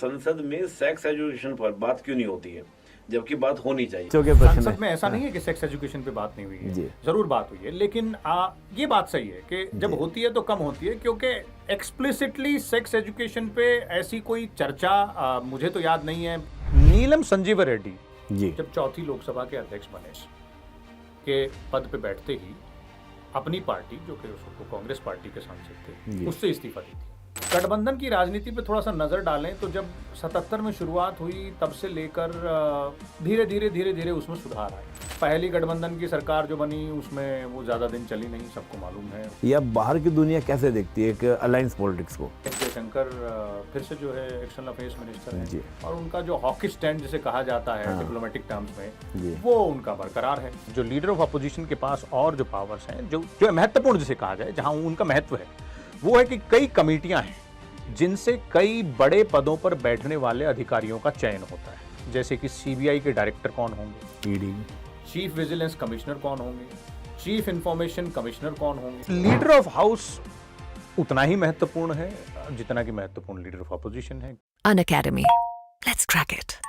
संसद में sex education पर बात क्यों नहीं होती है, जबकि बात होनी चाहिए। संसद में ऐसा नहीं है कि सेक्स एजुकेशन पे बात नहीं हुई है, जरूर बात हुई है, लेकिन ये बात सही है कि जब होती है तो कम होती है, क्योंकि एक्सप्लिसिटली सेक्स एजुकेशन पे ऐसी कोई चर्चा मुझे तो याद नहीं है। नीलम संजीव रेड्डी जब चौथी लोकसभा के अध्यक्ष बने के पद पे बैठते ही अपनी पार्टी, जो कि उसको कांग्रेस पार्टी के सांसद थे, उससे इस्तीफा दी थी। गठबंधन की राजनीति पे थोड़ा सा नजर डालें तो जब 77 में शुरुआत हुई तब से लेकर धीरे धीरे उसमें सुधार आया। पहली गठबंधन की सरकार जो बनी उसमें वो ज्यादा दिन चली नहीं, सबको मालूम है। या बाहर की दुनिया कैसे देखती है कि अलायंस पॉलिटिक्स को? जयशंकर फिर से जो है एक्सटर्नल अफेयर्स मिनिस्टर हैं और उनका जो हॉकी स्टैंड जिसे कहा जाता है डिप्लोमेटिक टर्म्स में, वो उनका बरकरार है। जो लीडर ऑफ अपोजिशन के पास और जो पावर्स हैं, जो महत्वपूर्ण जिसे कहा जाए, जहां उनका महत्व है, वो है कि कई कमेटियां हैं जिनसे कई बड़े पदों पर बैठने वाले अधिकारियों का चयन होता है। जैसे कि सीबीआई के डायरेक्टर कौन होंगे, ईडी, चीफ विजिलेंस कमिश्नर कौन होंगे, चीफ इंफॉर्मेशन कमिश्नर कौन होंगे। लीडर ऑफ हाउस उतना ही महत्वपूर्ण है जितना कि महत्वपूर्ण लीडर ऑफ अपोजिशन है। Unacademy, let's crack it.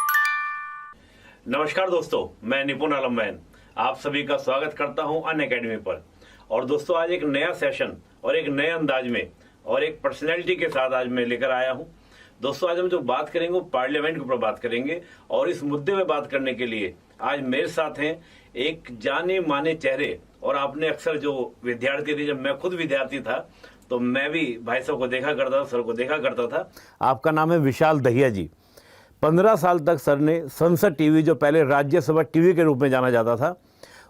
नमस्कार दोस्तों, मैं निपुण आलम मैन आप सभी का स्वागत करता हूं अनअकैडमी पर। और दोस्तों, आज एक नया सेशन और एक नए अंदाज में और एक पर्सनैलिटी के साथ आज मैं लेकर आया हूं। दोस्तों, आज हम जो बात करेंगे वो पार्लियामेंट के ऊपर बात करेंगे, और इस मुद्दे में बात करने के लिए आज मेरे साथ हैं एक जाने माने चेहरे। और आपने अक्सर जो विद्यार्थी थे, जब मैं खुद विद्यार्थी था तो मैं भी भाई साहब को देखा करता था, सर को देखा करता था। आपका नाम है विशाल दहिया जी। 15 साल तक सर ने संसद टीवी, जो पहले राज्यसभा टीवी के रूप में जाना जाता था,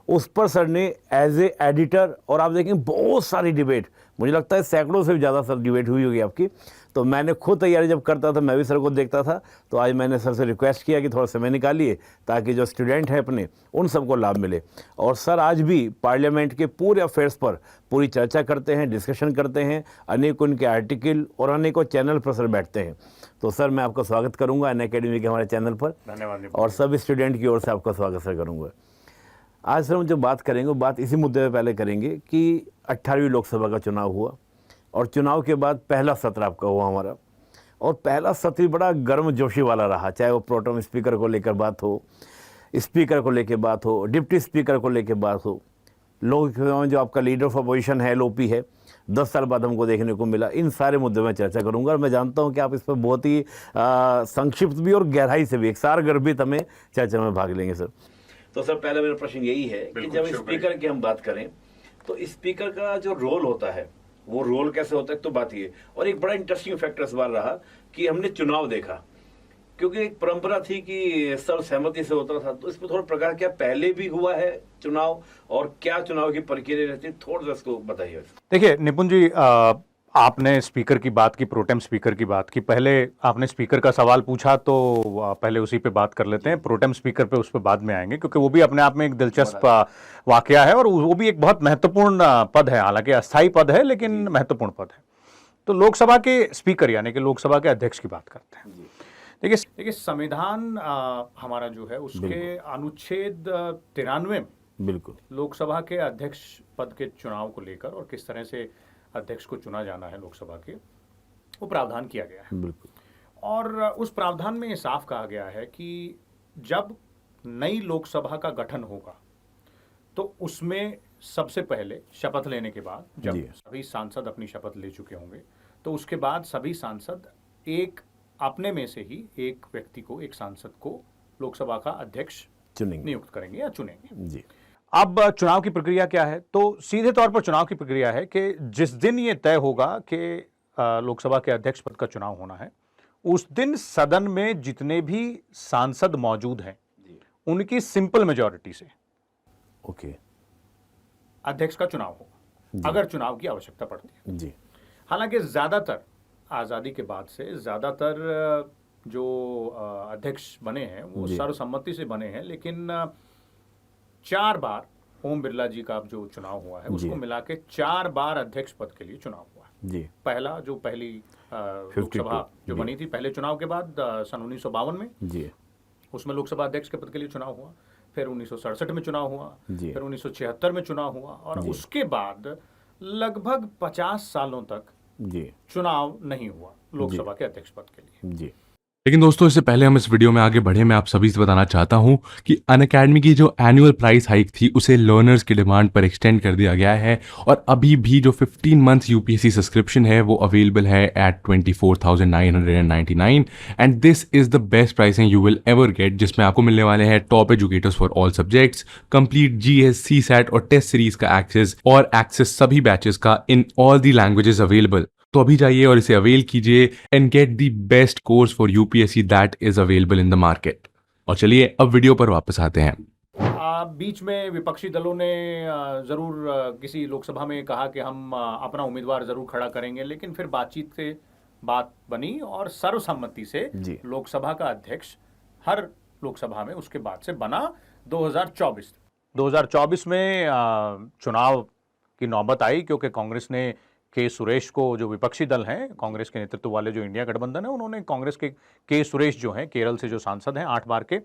उस पर सर ने एज ए एडिटर, और आप देखेंगे बहुत सारी डिबेट, मुझे लगता है सैकड़ों से भी ज़्यादा सर डिबेट हुई होगी आपकी। तो मैंने खुद तैयारी जब करता था, मैं भी सर को देखता था, तो आज मैंने सर से रिक्वेस्ट किया कि थोड़ा समय निकालिए ताकि जो स्टूडेंट हैं अपने, उन सबको लाभ मिले। और सर आज भी पार्लियामेंट के पूरे अफेयर्स पर पूरी चर्चा करते हैं, डिस्कशन करते हैं, अनेक उनके आर्टिकल और अनेकों चैनल पर सर बैठते हैं। तो सर मैं आपका स्वागत करूँगा अनअकैडमी के हमारे चैनल पर। धन्यवाद। और सब स्टूडेंट की ओर से आपका स्वागत सर करूँगा। आज सर हम जो बात करेंगे वो बात इसी मुद्दे पे पहले करेंगे कि 18वीं लोकसभा का चुनाव हुआ, और चुनाव के बाद पहला सत्र आपका हुआ हमारा, और पहला सत्र बड़ा गर्मजोशी वाला रहा। चाहे वो प्रोटेम स्पीकर को लेकर बात हो, स्पीकर को लेकर बात हो, डिप्टी स्पीकर को लेकर बात हो, लोकसभा में जो आपका लीडर ऑफ अपोजिशन है, एलओपी है, 10 साल बाद हमको देखने को मिला। इन सारे मुद्दों में चर्चा करूंगा, और मैं जानता हूं कि आप इस पर बहुत ही संक्षिप्त भी और गहराई से भी, एक सारगर्भित हमें चर्चा में भाग लेंगे सर। तो सर, पहला मेरा प्रश्न यही है कि जब स्पीकर की हम बात करें तो स्पीकर का जो रोल होता है, वो रोल कैसे होता है, तो बात ये। और एक बड़ा इंटरेस्टिंग फैक्टर इस बार रहा कि हमने चुनाव देखा, क्योंकि एक परंपरा थी कि सर्वसहमति से होता था। तो इसमें थोड़ा प्रकार क्या पहले भी हुआ है चुनाव, और क्या चुनाव की प्रक्रिया रहती है, थोड़ा सा इसको बताइए। देखिए निपुण जी, आपने स्पीकर की बात की, प्रोटेम स्पीकर की बात की। पहले आपने स्पीकर का सवाल पूछा तो पहले उसी पे बात कर लेते हैं। प्रोटेम स्पीकर पे उस पर बाद में आएंगे, क्योंकि वो भी अपने आप में एक दिलचस्प वाकया है, और वो भी एक बहुत महत्वपूर्ण पद है। हालांकि अस्थायी पद है, लेकिन महत्वपूर्ण पद है। तो लोकसभा के स्पीकर यानी कि लोकसभा के अध्यक्ष की बात करते हैं। देखिए संविधान हमारा जो है, उसके अनुच्छेद 93 में बिल्कुल लोकसभा के अध्यक्ष पद के चुनाव को लेकर और किस तरह से अध्यक्ष को चुना जाना है लोकसभा के, वो प्रावधान किया गया है। बिल्कुल। और उस प्रावधान में ये साफ कहा गया है कि जब नई लोकसभा का गठन होगा तो उसमें सबसे पहले शपथ लेने के बाद, जब सभी सांसद अपनी शपथ ले चुके होंगे, तो उसके बाद सभी सांसद एक अपने में से ही एक व्यक्ति को, एक सांसद को लोकसभा का अध्यक्ष नियुक्त करेंगे या चुनेंगे जी। अब चुनाव की प्रक्रिया क्या है? तो सीधे तौर पर चुनाव की प्रक्रिया है कि जिस दिन ये तय होगा कि लोकसभा के अध्यक्ष पद का चुनाव होना है, उस दिन सदन में जितने भी सांसद मौजूद हैं, उनकी सिंपल मेजॉरिटी से अध्यक्ष का चुनाव होगा, अगर चुनाव की आवश्यकता पड़ती है जी। हालांकि ज्यादातर आजादी के बाद से ज्यादातर जो अध्यक्ष बने हैं वो सर्वसम्मति से बने हैं, लेकिन 4 बार ओम बिरला जी का जो चुनाव हुआ है उसको मिला के 4 बार अध्यक्ष पद के लिए चुनाव हुआ है जी। पहला जो पहली लोकसभा जो बनी थी पहले चुनाव के बाद सन 1952 में जी, उसमें लोकसभा अध्यक्ष के पद के लिए चुनाव हुआ। फिर 1967 में चुनाव हुआ, फिर 1976 में चुनाव हुआ, और उसके बाद लगभग 50 सालों तक चुनाव नहीं हुआ लोकसभा के अध्यक्ष पद के लिए जी। लेकिन दोस्तों, इससे पहले हम इस वीडियो में आगे बढ़े, मैं आप सभी से बताना चाहता हूं कि अनअकैडमी की जो एनुअल प्राइस हाइक थी उसे लर्नर्स की डिमांड पर एक्सटेंड कर दिया गया है और अभी भी जो 15 मंथ्स यूपीएससी सब्सक्रिप्शन है वो अवेलेबल है at 24,999 and this is the best pricing you will ever get, जिसमें आपको मिलने वाले हैं top educators for all subjects, complete GS, CSAT और टेस्ट सीरीज का एक्सेस और एक्सेस सभी बैचेस का in all the languages available. तो अभी जाइए और इसे अवेल कीजिए and get the best course for UPSC that is available in the market. और चलिए अब वीडियो पर वापस आते हैं। बीच में विपक्षी दलों ने जरूर किसी लोकसभा में कहा कि हम अपना उम्मीदवार जरूर खड़ा करेंगे, लेकिन फिर बातचीत से बात बनी और सर्वसम्मति से लोकसभा का अध्यक्ष हर लोकसभा में उसके बाद से बना 2024 में चुनाव की नौबत आई, क्योंकि कांग्रेस ने के सुरेश को, जो विपक्षी दल हैं कांग्रेस के नेतृत्व वाले जो इंडिया गठबंधन है, उन्होंने कांग्रेस के सुरेश जो हैं, केरल से जो सांसद हैं 8 बार के,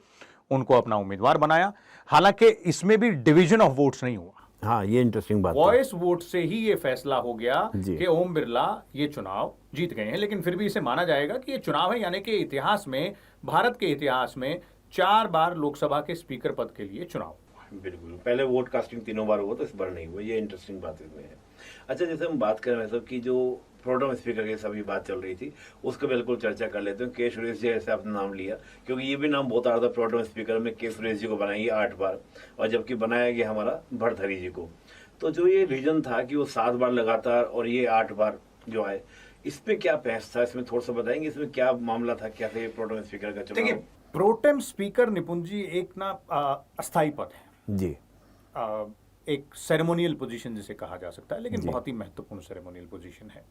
उनको अपना उम्मीदवार बनाया। हालांकि इसमें भी डिवीजन ऑफ वोट्स नहीं हुआ। हाँ, ये इंटरेस्टिंग बात है। वॉइस वोट से ही ये फैसला हो गया कि ओम बिरला ये चुनाव जीत गए हैं, लेकिन फिर भी इसे माना जाएगा कि ये चुनाव है, यानी कि इतिहास में, भारत के इतिहास में 4 बार लोकसभा के स्पीकर पद के लिए चुनाव। बिल्कुल, पहले वोट कास्टिंग 3 बार हुआ तो इस बार नहीं हुआ, ये इंटरेस्टिंग बात इसमें है। अच्छा, जैसे हम बात कर रहे हैं सब की जो प्रोटेम स्पीकर की सभी बात चल रही थी, उसको बिल्कुल चर्चा कर लेते हैं। के सुरेश जी, जैसे आपने नाम लिया, क्योंकि ये भी नाम बहुत आ रहा था प्रोटेम स्पीकर में, के सुरेश जी को बनाइए 8 बार, और जबकि बनाया गया हमारा भर्तहरी जी को। तो जो ये रीजन था कि वो 7 बार लगातार और ये 8 बार जो है, इस पे क्या बहस था, इसमें थोड़ा सा बताएंगे, इसमें क्या मामला था, क्या था ये प्रोटेम स्पीकर का चुनाव? देखिए, प्रोटेम स्पीकर निपुण जी एक ना अस्थाई पद है जी, एक सेरेमोनियल पोजीशन जिसे कहा जा सकता है, लेकिन बहुत ही महत्वपूर्ण सेरेमोनियल पोजीशन है।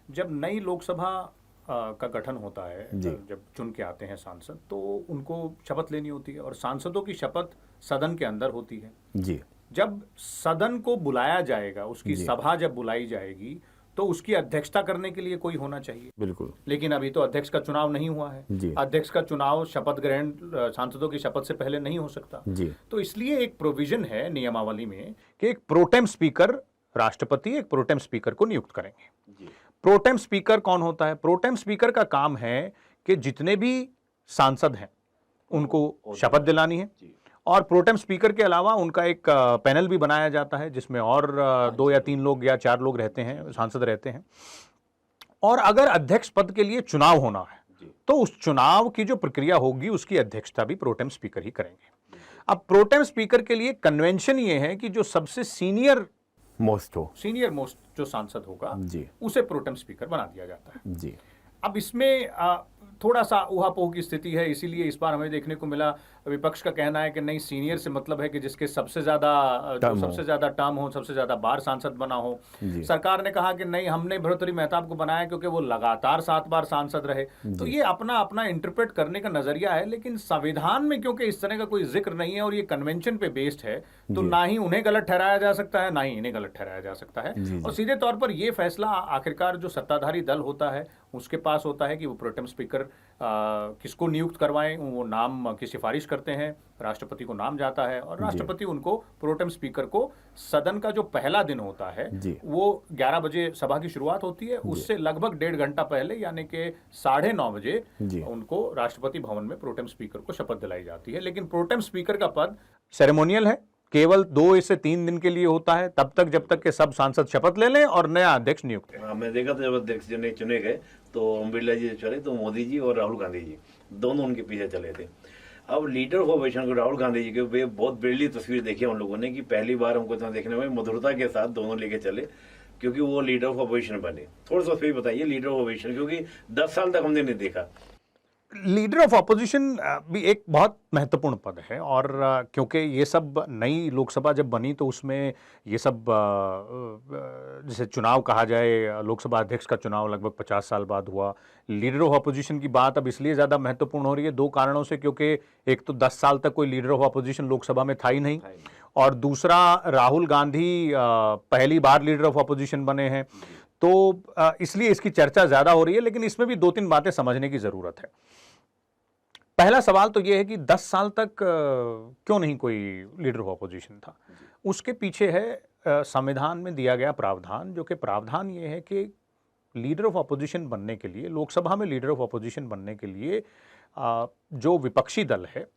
जब नई लोकसभा का गठन होता है, जब चुन के आते हैं सांसद, तो उनको शपथ लेनी होती है और सांसदों की शपथ सदन के अंदर होती है जी। जब सदन को बुलाया जाएगा, उसकी सभा जब बुलाई जाएगी, तो उसकी अध्यक्षता करने के लिए कोई होना चाहिए। बिल्कुल। लेकिन अभी तो अध्यक्ष का चुनाव नहीं हुआ है। अध्यक्ष का चुनाव शपथ ग्रहण सांसदों की शपथ से पहले नहीं हो सकता जी। तो इसलिए एक प्रोविजन है नियमावली में कि एक प्रोटेम स्पीकर, राष्ट्रपति एक प्रोटेम स्पीकर को नियुक्त करेंगे। प्रोटेम स्पीकर कौन होता है? प्रोटेम स्पीकर का काम है कि जितने भी सांसद हैं उनको शपथ दिलानी है, और प्रोटेम स्पीकर के अलावा उनका एक पैनल भी बनाया जाता है जिसमें और 2 या 3 लोग या 4 लोग रहते हैं, सांसद रहते हैं। और अगर अध्यक्ष पद के लिए चुनाव होना है तो उस चुनाव की जो प्रक्रिया होगी उसकी अध्यक्षता भी प्रोटेम स्पीकर ही करेंगे। अब प्रोटेम स्पीकर के लिए कन्वेंशन ये है कि जो सबसे सीनियर मोस्ट जो सांसद होगा उसे प्रोटेम स्पीकर बना दिया जाता है जी। अब इसमें थोड़ा सा ऊहापोह की स्थिति है, इसीलिए इस बार हमें देखने को मिला विपक्ष का कहना है कि नहीं, सीनियर से मतलब है कि जिसके सबसे ज्यादा टर्म हो, सबसे ज्यादा बार सांसद बना हो। सरकार ने कहा कि नहीं, हमने भर्तृहरि मेहताब को बनाया क्योंकि वो लगातार 7 बार सांसद रहे। तो ये अपना अपना इंटरप्रेट करने का नजरिया है, लेकिन संविधान में क्योंकि इस तरह का कोई जिक्र नहीं है और ये कन्वेंशन पे बेस्ड है, तो ना ही उन्हें गलत ठहराया जा सकता है, ना ही इन्हें गलत ठहराया जा सकता है। और सीधे तौर पर यह फैसला आखिरकार जो सत्ताधारी दल होता है उसके पास होता है कि वो प्रोटेम स्पीकर किसको नियुक्त करवाएं। वो नाम की सिफारिश करते हैं, राष्ट्रपति को नाम जाता है और राष्ट्रपति उनको, प्रोटेम स्पीकर को, सदन का जो पहला दिन होता है वो 11 बजे सभा की शुरुआत होती है, उससे लगभग 1.5 घंटा पहले यानी कि 9:30 बजे उनको राष्ट्रपति भवन में प्रोटेम स्पीकर को शपथ दिलाई जाती है। लेकिन प्रोटेम स्पीकर का पद सेरेमोनियल है, केवल 2 से 3 दिन के लिए होता है, तब तक जब तक के सब सांसद शपथ ले लें और नया अध्यक्ष नियुक्त है। मैं देखा था जब अध्यक्ष जी ने चुने गए तो ओम बिरला जी चले तो मोदी जी और राहुल गांधी जी दोनों उनके पीछे चले थे। अब लीडर ऑफ ऑपोजिशन को राहुल गांधी जी के बहुत बिरली तस्वीर देखी उन लोगों ने कि पहली बार हमको इतना देखने में मधुरता के साथ दोनों लेके चले, क्योंकि वो लीडर ऑफ ऑपोजिशन बने। थोड़ा सा उस पर बताइए, लीडर ऑफ ऑपोजिशन, क्योंकि 10 साल तक हमने नहीं देखा। लीडर ऑफ ऑपोजिशन भी एक बहुत महत्वपूर्ण पद है, और क्योंकि ये सब नई लोकसभा जब बनी तो उसमें ये सब जैसे चुनाव कहा जाए, लोकसभा अध्यक्ष का चुनाव लगभग 50 साल बाद हुआ। लीडर ऑफ ऑपोजिशन की बात अब इसलिए ज़्यादा महत्वपूर्ण हो रही है 2 कारणों से, क्योंकि एक तो 10 साल तक कोई लीडर ऑफ ऑपोजिशन लोकसभा में था ही नहीं, और दूसरा राहुल गांधी पहली बार लीडर ऑफ ऑपोजिशन बने हैं, तो इसलिए इसकी चर्चा ज़्यादा हो रही है। लेकिन इसमें भी 2-3 बातें समझने की ज़रूरत है। पहला सवाल तो यह है कि 10 साल तक क्यों नहीं कोई लीडर ऑफ ऑपोजिशन था? उसके पीछे है संविधान में दिया गया प्रावधान, जो कि प्रावधान ये है कि लीडर ऑफ ऑपोजिशन बनने के लिए, लोकसभा में लीडर ऑफ ऑपोजिशन बनने के लिए जो विपक्षी दल है,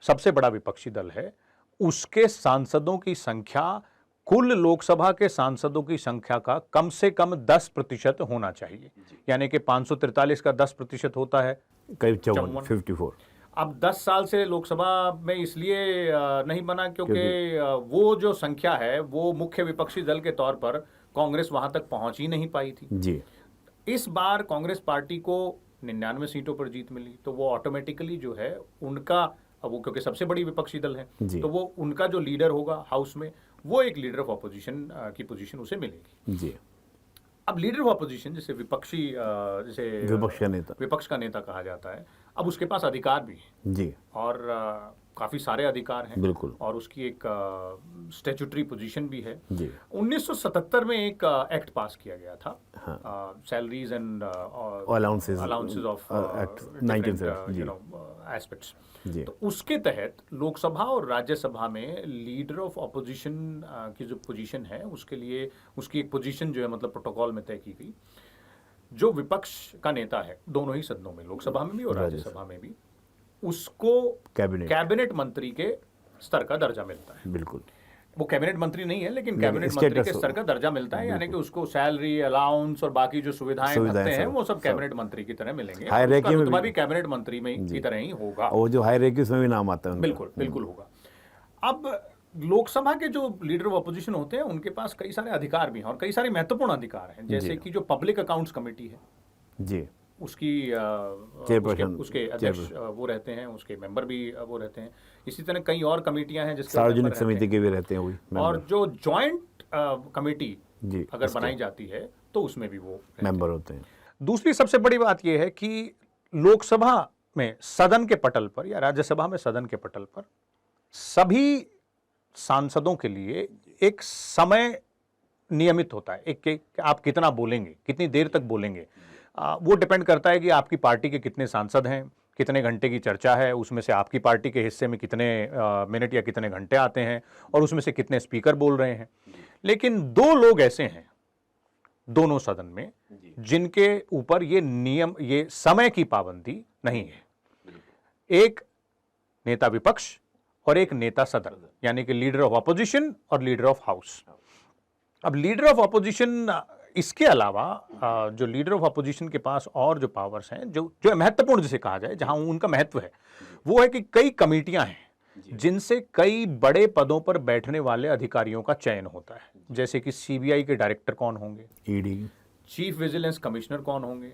सबसे बड़ा विपक्षी दल है, उसके सांसदों की संख्या कुल लोकसभा के सांसदों की संख्या का कम से कम 10% होना चाहिए। यानी कि 543 का 10% होता है करीब 54। अब 10 साल से लोकसभा में इसलिए नहीं बना क्योंकि वो जो संख्या है वो मुख्य विपक्षी दल के तौर पर कांग्रेस वहां तक पहुंच ही नहीं पाई थी जी। इस बार कांग्रेस पार्टी को 99 सीटों पर जीत मिली, तो वो ऑटोमेटिकली जो है उनका, अब वो क्योंकि सबसे बड़ी विपक्षी दल है, तो वो उनका जो लीडर होगा हाउस में, वो एक लीडर ऑफ ऑपोजिशन की पोजीशन उसे मिलेगी जी। अब लीडर ऑफ ऑपोजिशन जिसे विपक्ष का नेता कहा जाता है, अब उसके पास अधिकार भी है जी, और काफी सारे अधिकार हैं बिल्कुल, और उसकी एक स्टैट्यूटरी पोजीशन भी है जी। 1977 में एक एक्ट पास किया गया था, salaries and allowances of act 1970 aspects. जी। तो उसके तहत लोकसभा और राज्यसभा में लीडर ऑफ ऑपोजिशन की जो पोजीशन है उसके लिए उसकी एक पोजीशन जो है मतलब प्रोटोकॉल में तय की गई। जो विपक्ष का नेता है दोनों ही सदनों में, लोकसभा में भी और राज्यसभा में भी, उसको कैबिनेट मंत्री के स्तर का दर्जा मिलता है। बिल्कुल, वो कैबिनेट मंत्री नहीं है लेकिन कैबिनेट मंत्री के स्तर का दर्जा मिलता है, यानी कि उसको सैलरी, अलाउंस और बाकी जो सुविधाएं होते हैं वो सब कैबिनेट मंत्री की तरह मिलेंगे। हायरार्की में भी कैबिनेट मंत्री में की तरह ही होगा, और जो हायरार्की उसमें भी नाम आता है। बिल्कुल बिल्कुल होगा। अब लोकसभा के जो लीडर ऑफ अपोजिशन होते हैं उनके पास कई सारे अधिकार भी हैं और कई सारे महत्वपूर्ण अधिकार हैं, जैसे कि जो पब्लिक अकाउंट्स कमेटी है जी, उसकी चेयरपर्सन, उसके अध्यक्ष वो रहते हैं, उसके मेंबर भी वो रहते हैं। इसी तरह कई और कमेटियां हैं जिसके सार्वजनिक समिति के भी रहते हैं वही, और जो जॉइंट कमेटी जी अगर बनाई जाती है तो उसमें भी वो मेंबर होते हैं। दूसरी सबसे बड़ी बात यह है कि लोकसभा में सदन के पटल पर या राज्यसभा में सदन के पटल पर सभी सांसदों के लिए एक समय नियमित होता है, एक आप कितना बोलेंगे, कितनी देर तक बोलेंगे, वो डिपेंड करता है कि आपकी पार्टी के कितने सांसद हैं, कितने घंटे की चर्चा है, उसमें से आपकी पार्टी के हिस्से में कितने मिनट या कितने घंटे आते हैं और उसमें से कितने स्पीकर बोल रहे हैं। लेकिन दो लोग ऐसे हैं दोनों सदन में जिनके ऊपर ये नियम, ये समय की पाबंदी नहीं है। एक नेता विपक्ष और एक नेता सदन, यानी कि लीडर ऑफ ऑपोजिशन और लीडर ऑफ हाउस। अब लीडर ऑफ ऑपोजिशन, इसके अलावा जो लीडर ऑफ ऑपोजिशन के पास और जो पावर्स हैं, जो महत्वपूर्ण जिसे कहा जाए, जहां उनका महत्व है, वो है कि कई कमेटियां हैं जिनसे कई बड़े पदों पर बैठने वाले अधिकारियों का चयन होता है, जैसे कि सीबीआई के डायरेक्टर कौन होंगे, ईडी, चीफ विजिलेंस कमिश्नर कौन होंगे,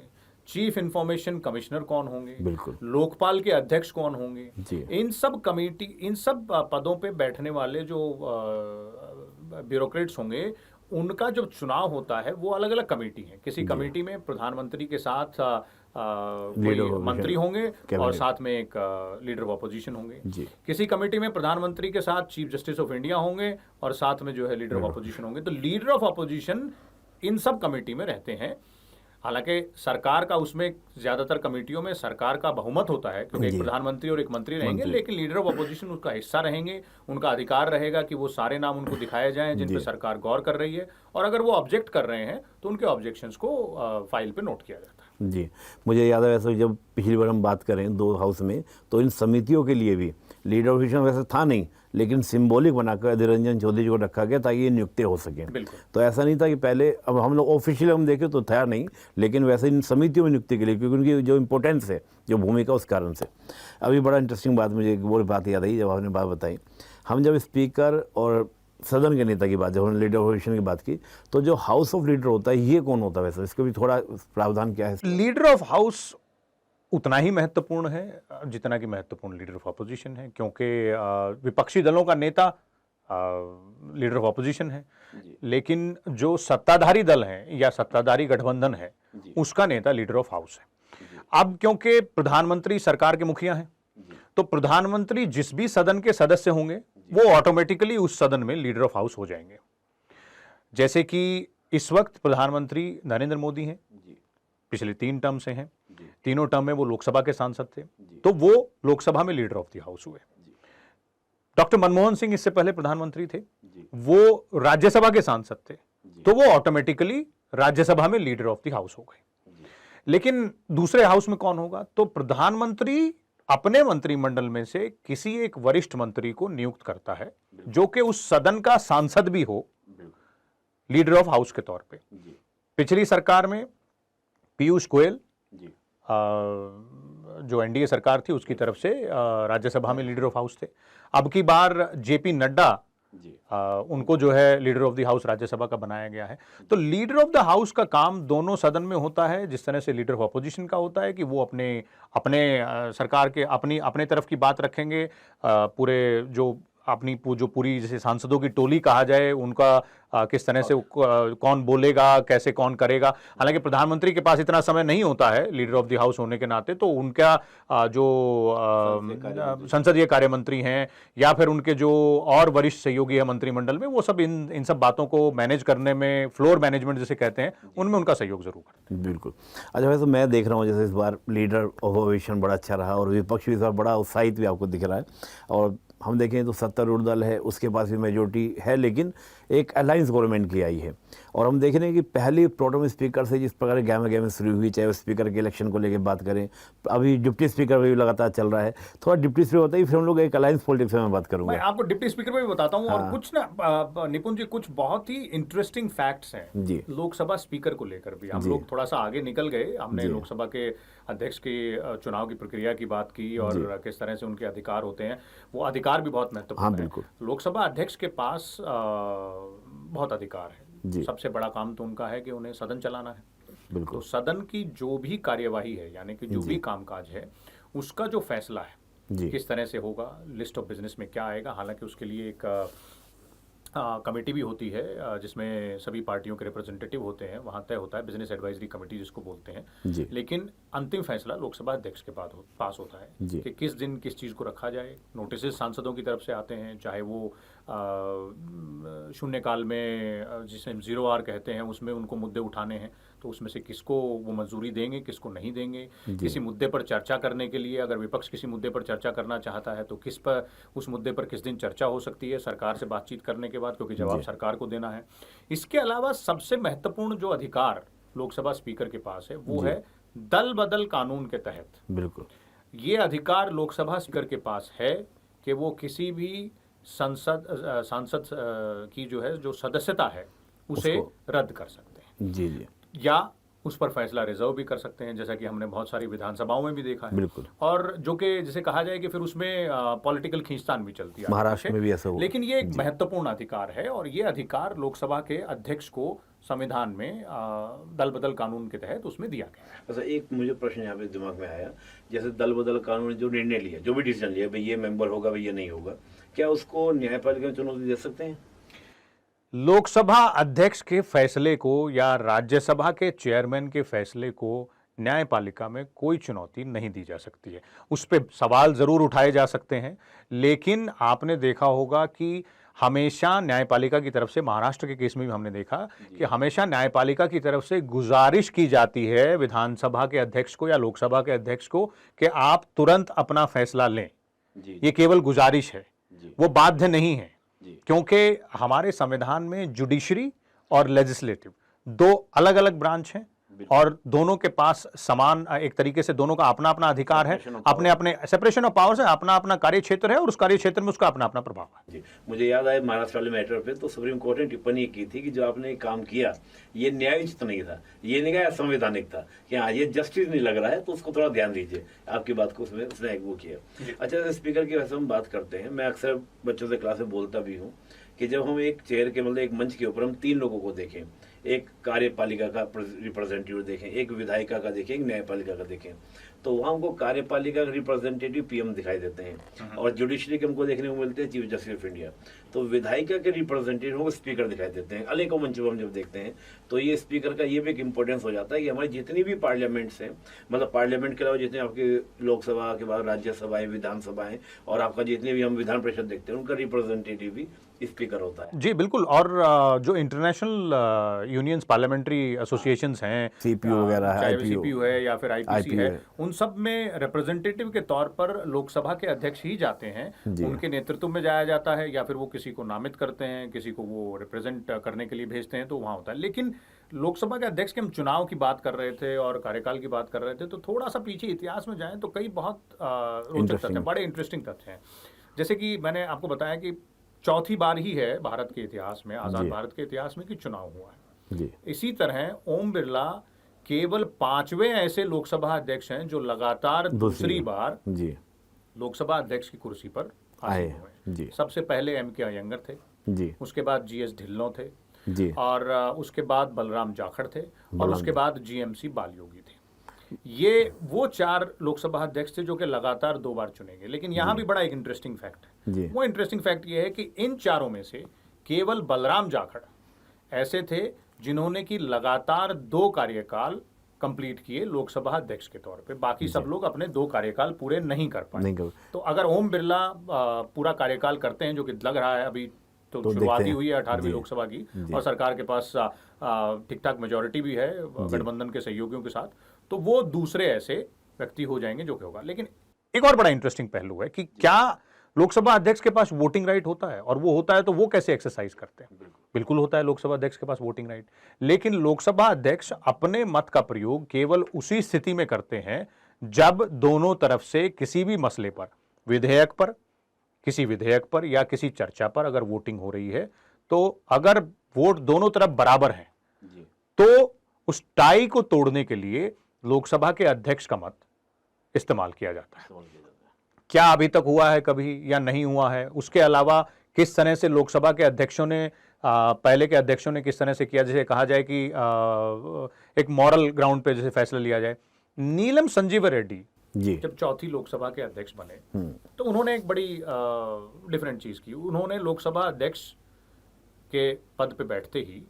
चीफ इंफॉर्मेशन कमिश्नर कौन होंगे, बिल्कुल, लोकपाल के अध्यक्ष कौन होंगे। जी। इन सब पदों पे बैठने वाले जो ब्यूरोक्रेट्स होंगे, उनका जो चुनाव होता है वो अलग अलग कमेटी है। किसी कमेटी में प्रधानमंत्री के साथ कोई मंत्री होंगे और साथ में एक लीडर ऑफ ऑपोजिशन होंगे। किसी कमेटी में प्रधानमंत्री के साथ चीफ जस्टिस ऑफ इंडिया होंगे और साथ में जो है लीडर ऑफ ऑपोजिशन होंगे। तो leader of opposition in sub committee में रहते हैं। हालांकि सरकार का उसमें ज्यादातर कमेटियों में सरकार का बहुमत होता है क्योंकि एक प्रधानमंत्री और एक मंत्री रहेंगे, लेकिन लीडर ऑफ ऑपोजिशन उसका हिस्सा रहेंगे। उनका अधिकार रहेगा कि वो सारे नाम उनको दिखाए जाएं जिन पे सरकार गौर कर रही है, और अगर वो ऑब्जेक्ट कर रहे हैं तो उनके ऑब्जेक्शंस को फाइल पे नोट किया जाता है। जी, मुझे याद है वैसे जब पिछली बार हम बात करें दो हाउस में, तो इन समितियों के लिए भी लीडर ऑफ ऑपोजिशन वैसे था नहीं, लेकिन सिंबॉलिक बनाकर अधीर रंजन चौधरी जी को रखा गया ताकि ये नियुक्ति हो सके। तो ऐसा नहीं था कि पहले, अब हम लोग ऑफिशियल हम देखें तो था नहीं, लेकिन वैसे इन समितियों में नियुक्ति के लिए, क्योंकि उनकी जो इंपॉर्टेंस है, जो भूमिका, उस कारण से। अभी बड़ा इंटरेस्टिंग बात, मुझे वो बात याद आई जब आपने बात बताई, हम जब स्पीकर और सदन के नेता की बात, जब हमने लीडर ऑफ ऑपोजिशन की बात की, तो जो हाउस ऑफ लीडर होता है ये कौन होता है वैसे, इसका भी थोड़ा प्रावधान क्या है? लीडर ऑफ हाउस उतना ही महत्वपूर्ण है जितना कि महत्वपूर्ण लीडर ऑफ ऑपोजिशन है, क्योंकि विपक्षी दलों का नेता लीडर ऑफ ऑपोजिशन है, लेकिन जो सत्ताधारी दल है या सत्ताधारी गठबंधन है उसका नेता लीडर ऑफ हाउस है। अब क्योंकि प्रधानमंत्री सरकार के मुखिया हैं, तो प्रधानमंत्री जिस भी सदन के सदस्य होंगे वो ऑटोमेटिकली उस सदन में लीडर ऑफ हाउस हो जाएंगे। जैसे कि इस वक्त प्रधानमंत्री नरेंद्र मोदी हैं, पिछले 3 टर्म से हैं, तीनों टर्म में वो लोकसभा के सांसद थे, तो वो लोकसभा में लीडर ऑफ द हाउस हुए। डॉक्टर मनमोहन सिंह इससे पहले प्रधानमंत्री थे, वो राज्यसभा के सांसद थे, तो वो ऑटोमेटिकली राज्यसभा में लीडर ऑफ द हाउस हो गए। लेकिन दूसरे हाउस में कौन होगा? तो प्रधानमंत्री अपने मंत्रिमंडल में से किसी एक वरिष्ठ मंत्री को नियुक्त करता है जो कि उस सदन का सांसद भी हो, लीडर ऑफ हाउस के तौर पे। पिछली सरकार में पीयूष गोयल जो एनडीए सरकार थी उसकी तरफ से राज्यसभा में लीडर ऑफ हाउस थे। अब की बार जेपी नड्डा उनको जो है leader of the house Rajya Sabha का बनाया गया है। तो लीडर ऑफ द हाउस का काम दोनों सदन में होता है, जिस तरह से लीडर ऑफ अपोजिशन का होता है कि वो अपने अपने सरकार के अपने तरफ की बात रखेंगे। पूरे जो पूरी जैसे सांसदों की टोली कहा जाए उनका किस तरह से कौन बोलेगा, कैसे कौन करेगा। हालांकि प्रधानमंत्री के पास इतना समय नहीं होता है लीडर ऑफ द हाउस होने के नाते, तो उनका जो संसदीय कार्य मंत्री हैं या फिर उनके जो और वरिष्ठ सहयोगी है मंत्रिमंडल में, वो सब इन सब बातों को मैनेज करने में, फ्लोर मैनेजमेंट जिसे कहते हैं, उनमें उनका सहयोग जरूर करते हैं। बिल्कुल। अच्छा, वैसे मैं देख रहा हूँ जैसे इस बार लीडर ऑफ अपोजिशन बड़ा अच्छा रहा और विपक्ष भी इस बार बड़ा उत्साहित भी आपको दिख रहा है। और हम देखें तो सत्तारूढ़ दल है, उसके पास भी मेजोरिटी है, लेकिन एक अलायंस गवर्नमेंट की आई है। और हम देख रहे हैं कि पहली प्रोटेम स्पीकर से जिस प्रकार गहमा गहमी शुरू हुई, चाहे वो स्पीकर के इलेक्शन को लेकर बात करें, अभी डिप्टी स्पीकर भी लगातार चल रहा है। थोड़ा डिप्टी स्पीकर बताइए, फिर हम लोग एक अलायंस पॉलिटिक्स में बात करूँगा। मैं आपको डिप्टी स्पीकर में भी बताता हूँ। और कुछ ना निपुण जी, कुछ बहुत ही इंटरेस्टिंग फैक्ट्स हैं जी लोकसभा स्पीकर को लेकर भी। हम लोग थोड़ा सा आगे निकल गए, हमने लोकसभा के अध्यक्ष की चुनाव की प्रक्रिया की बात की और किस तरह से उनके अधिकार होते हैं। वो अधिकार भी बहुत महत्वपूर्ण है। लोकसभा अध्यक्ष के पास बहुत अधिकार है। सबसे बड़ा काम तो उनका है कि उन्हें सदन चलाना है। तो सदन की जो भी कार्यवाही है, यानी कि जो भी कामकाज है, उसका जो फैसला है किस तरह से होगा, लिस्ट ऑफ बिजनेस में क्या आएगा। हालांकि उसके लिए एक कमेटी भी होती है जिसमें सभी पार्टियों के रिप्रेजेंटेटिव होते हैं, वहाँ तय होता है, बिजनेस एडवाइजरी कमेटी जिसको बोलते हैं। लेकिन अंतिम फैसला लोकसभा अध्यक्ष के पास होता है कि किस दिन किस चीज़ को रखा जाए। नोटिस सांसदों की तरफ से आते हैं, चाहे वो शून्यकाल में जिसे हम 0R कहते हैं, उसमें उनको मुद्दे उठाने हैं, तो उसमें से किसको वो मंजूरी देंगे, किसको नहीं देंगे। किसी मुद्दे पर चर्चा करने के लिए अगर विपक्ष किसी मुद्दे पर चर्चा करना चाहता है तो किस पर, उस मुद्दे पर किस दिन चर्चा हो सकती है सरकार से बातचीत करने के बाद, क्योंकि जवाब सरकार को देना है। इसके अलावा सबसे महत्वपूर्ण जो अधिकार लोकसभा स्पीकर के पास है वो है दल बदल कानून के तहत। बिल्कुल, ये अधिकार लोकसभा स्पीकर के पास है कि वो किसी भी सांसद की जो सदस्यता है उसे रद्द कर सकते हैं या उस पर फैसला रिजर्व भी कर सकते हैं, जैसा कि हमने बहुत सारी विधानसभाओं में भी देखा है। बिल्कुल। और जो कि जिसे कहा जाए कि फिर उसमें पॉलिटिकल खींचतान भी चलती है, महाराष्ट्र में भी ऐसा हुआ। लेकिन ये एक महत्वपूर्ण अधिकार है और ये अधिकार लोकसभा के अध्यक्ष को संविधान में दल बदल कानून के तहत उसमें दिया गया है। अच्छा, एक मुझे प्रश्न यहाँ पे दिमाग में आया, जैसे दल बदल कानून जो निर्णय लिया, जो भी डिसीजन लिया, भाई ये मेंबर होगा, भाई ये नहीं होगा, क्या उसको न्यायपालिका में चुनौती दे सकते हैं? लोकसभा अध्यक्ष के फैसले को या राज्यसभा के चेयरमैन के फैसले को न्यायपालिका में कोई चुनौती नहीं दी जा सकती है। उस पर सवाल जरूर उठाए जा सकते हैं, लेकिन आपने देखा होगा कि हमेशा न्यायपालिका की तरफ से, महाराष्ट्र के केस में भी हमने देखा कि हमेशा न्यायपालिका की तरफ से गुजारिश की जाती है विधानसभा के अध्यक्ष को या लोकसभा के अध्यक्ष को कि आप तुरंत अपना फैसला लें। ये केवल गुजारिश है, वो बाध्य नहीं है, क्योंकि हमारे संविधान में जुडिशरी और लेजिस्लेटिव दो अलग अलग ब्रांच हैं और दोनों के पास समान, एक तरीके से दोनों का अपना अपना अधिकार है, अपने अपने सेपरेशन ऑफ पावर्स है, अपना अपना कार्य क्षेत्र है और उस कार्य क्षेत्र में उसका अपना अपना प्रभाव है। जी, मुझे याद आया महाराष्ट्र वाले मैटर पे तो सुप्रीम कोर्ट ने टिप्पणी की थी कि जो आपने काम किया ये न्यायोचित नहीं था, ये नहीं कहा संवैधानिक था, कि हाँ ये जस्टिस नहीं लग रहा है, तो उसको थोड़ा ध्यान दीजिए। आपकी बात को उसने वो किया। अच्छा, स्पीकर की वैसे हम बात करते हैं, मैं अक्सर बच्चों से क्लास में बोलता भी हूँ कि जब हम एक चेयर के मतलब एक मंच के ऊपर हम 3 लोगों को देखें, एक कार्यपालिका का रिप्रेजेंटेटिव देखें, एक विधायिका का देखें, एक न्यायपालिका का देखें, तो वहाँ हमको कार्यपालिका का रिप्रेजेंटेटिव पीएम दिखाई देते हैं और जुडिशरी के हमको देखने को मिलते हैं चीफ जस्टिस ऑफ इंडिया। तो विधायिका के रिप्रेजेंटेटिव को स्पीकर दिखाई देते हैं। अनेकों मंचों हम जब देखते हैं तो ये स्पीकर का ये भी एक इंपॉर्टेंस हो जाता है कि हमारी जितनी भी पार्लियामेंट्स हैं, मतलब पार्लियामेंट के अलावा जितने आपके लोकसभा के बाद राज्यसभाएं, विधानसभाएं और आपका जितने भी हम विधान परिषद देखते हैं, उनका रिप्रेजेंटेटिव भी स्पीकर होता है। जी बिल्कुल। और जो इंटरनेशनल यूनियंस पार्लियामेंट्री एसोसिएशंस हैं, सीपीयू वगैरह, चाहे सीपीयू है या फिर आईपीसी है, उन सब में रिप्रेजेंटेटिव के तौर पर लोकसभा के अध्यक्ष ही जाते हैं, उनके नेतृत्व में जाया जाता है, या फिर वो किसी को नामित करते हैं, किसी को वो रिप्रेजेंट करने के लिए भेजते हैं, तो वहाँ होता है। लेकिन लोकसभा के अध्यक्ष के हम चुनाव की बात कर रहे थे और कार्यकाल की बात कर रहे थे, तो थोड़ा सा पीछे इतिहास में जाएं तो कई बहुत रोचक तथ्य, बड़े इंटरेस्टिंग तथ्य हैं। जैसे कि मैंने आपको बताया कि चौथी बार ही है भारत के इतिहास में, आज़ाद भारत के इतिहास में, कि चुनाव हुआ है। जी। इसी तरह ओम बिरला केवल 5वें ऐसे लोकसभा अध्यक्ष हैं जो लगातार दूसरी बार जी लोकसभा अध्यक्ष की कुर्सी पर आए। आसीन हुए। जी सबसे पहले एम के अयंगर थे, जी उसके बाद जीएस ढिल्लों थे, जी और उसके बाद बलराम जाखड़ थे, और उसके बाद जीएमसी बालयोगी थे। ये वो 4 लोकसभा अध्यक्ष थे जो कि लगातार 2 बार चुने गए। लेकिन यहाँ भी बड़ा एक इंटरेस्टिंग फैक्ट है। जी। वो इंटरेस्टिंग फैक्ट ये है कि इन चारों में से केवल बलराम जाखड़ ऐसे थे जिन्होंने की लगातार 2 कार्यकाल कंप्लीट किए लोकसभा अध्यक्ष के तौर पे। बाकी सब लोग अपने 2 कार्यकाल पूरे नहीं कर पाए। नहीं कर। तो अगर ओम बिरला पूरा कार्यकाल करते हैं, जो कि लग रहा है अभी, तो शुरुआत ही हुई है 18वीं लोकसभा की, और सरकार के पास ठीक ठाक मेजोरिटी भी है गठबंधन के सहयोगियों के साथ, तो वो दूसरे ऐसे व्यक्ति हो जाएंगे जो कि होगा। लेकिन एक और बड़ा इंटरेस्टिंग पहलू है कि क्या लोकसभा अध्यक्ष के पास वोटिंग राइट होता है, और वो होता है तो वो कैसे एक्सरसाइज करते हैं। बिल्कुल होता है लोकसभा अध्यक्ष के पास वोटिंग राइट, लेकिन लोकसभा अध्यक्ष अपने मत का प्रयोग केवल उसी स्थिति में करते हैं जब दोनों तरफ से किसी भी मसले पर, विधेयक पर, किसी विधेयक पर या किसी चर्चा पर अगर वोटिंग हो रही है, तो अगर वोट दोनों तरफ बराबर हैं तो उस टाई को तोड़ने के लिए लोकसभा के अध्यक्ष का मत इस्तेमाल किया जाता है। क्या अभी तक हुआ है कभी या नहीं हुआ है? उसके अलावा किस तरह से लोकसभा के अध्यक्षों ने, पहले के अध्यक्षों ने किस तरह से किया, जैसे कहा जाए कि एक मॉरल ग्राउंड पे जैसे फैसला लिया जाए। नीलम संजीव रेड्डी जी जब चौथी लोकसभा के अध्यक्ष बने तो उन्होंने एक बड़ी डिफरेंट चीज की। उन्होंने लोकसभा अध्यक्ष के पद पे बैठते ही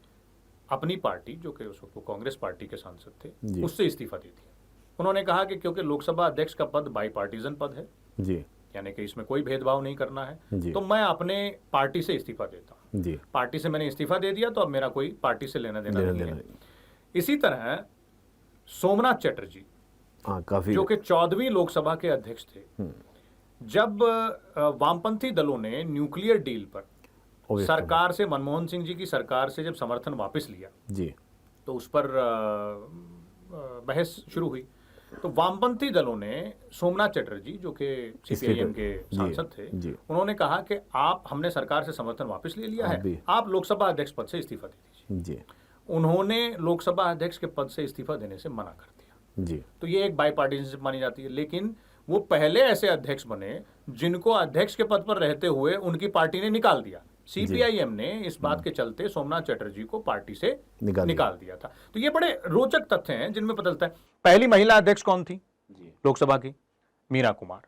अपनी पार्टी, जो कि उस वक्त कांग्रेस पार्टी के सांसद थे, उससे इस्तीफा दे दिया। उन्होंने कहा कि क्योंकि लोकसभा अध्यक्ष का पद बाई पार्टीजन पद है जी, यानी कि इसमें कोई भेदभाव नहीं करना है, जी। तो मैं अपने पार्टी से इस्तीफा देता हूं। जी पार्टी से मैंने इस्तीफा दे दिया, तो अब मेरा कोई पार्टी से लेना देना नहीं है। इसी तरह सोमनाथ चटर्जी, हाँ काफी, जो कि 14वीं लोकसभा के अध्यक्ष थे, जब वामपंथी दलों ने न्यूक्लियर डील पर सरकार से, मनमोहन सिंह जी की सरकार से जब समर्थन वापस लिया जी, तो उस पर बहस शुरू हुई। तो वामपंथी दलों ने सोमनाथ चटर्जी, जो कि सीपीआईएम के सांसद थे, उन्होंने कहा कि आप, हमने सरकार से समर्थन वापस ले लिया है, आप लोकसभा अध्यक्ष पद से इस्तीफा दे दीजिए। उन्होंने लोकसभा अध्यक्ष के पद से इस्तीफा देने से मना कर दिया जी। तो ये एक बाई पार्टीशनशिप मानी जाती है। लेकिन वो पहले ऐसे अध्यक्ष बने जिनको अध्यक्ष के पद पर रहते हुए उनकी पार्टी ने निकाल दिया। सीपीआईएम ने इस बात के चलते सोमनाथ चटर्जी को पार्टी से निकाल दिया था। तो ये बड़े रोचक तथ्य हैं जिनमें पता चलता है। पहली महिला अध्यक्ष कौन थी लोकसभा की? मीरा कुमार।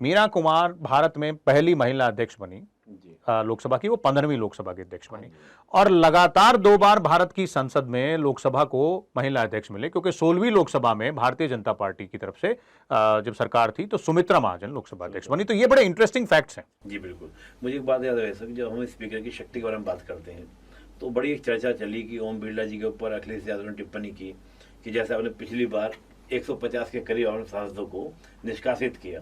मीरा कुमार भारत में पहली महिला अध्यक्ष बनी लोकसभा की, वो 15वीं लोकसभा की अध्यक्ष बनी, और लगातार 2 बार भारत की संसद में लोकसभा को महिला अध्यक्ष मिले, क्योंकि 16वीं लोकसभा में भारतीय जनता पार्टी की तरफ से जब सरकार थी तो सुमित्रा महाजन लोकसभा अध्यक्ष बनी। तो ये बड़े इंटरेस्टिंग फैक्ट्स हैं। जी बिल्कुल। मुझे एक बात याद है सर, जब हम स्पीकर की शक्ति के बारे में बात करते हैं तो बड़ी एक चर्चा चली कि ओम बिरला जी के ऊपर अखिलेश यादव ने टिप्पणी की कि जैसे आपने पिछली बार 150 के करीब अपने सांसदों को निष्कासित किया,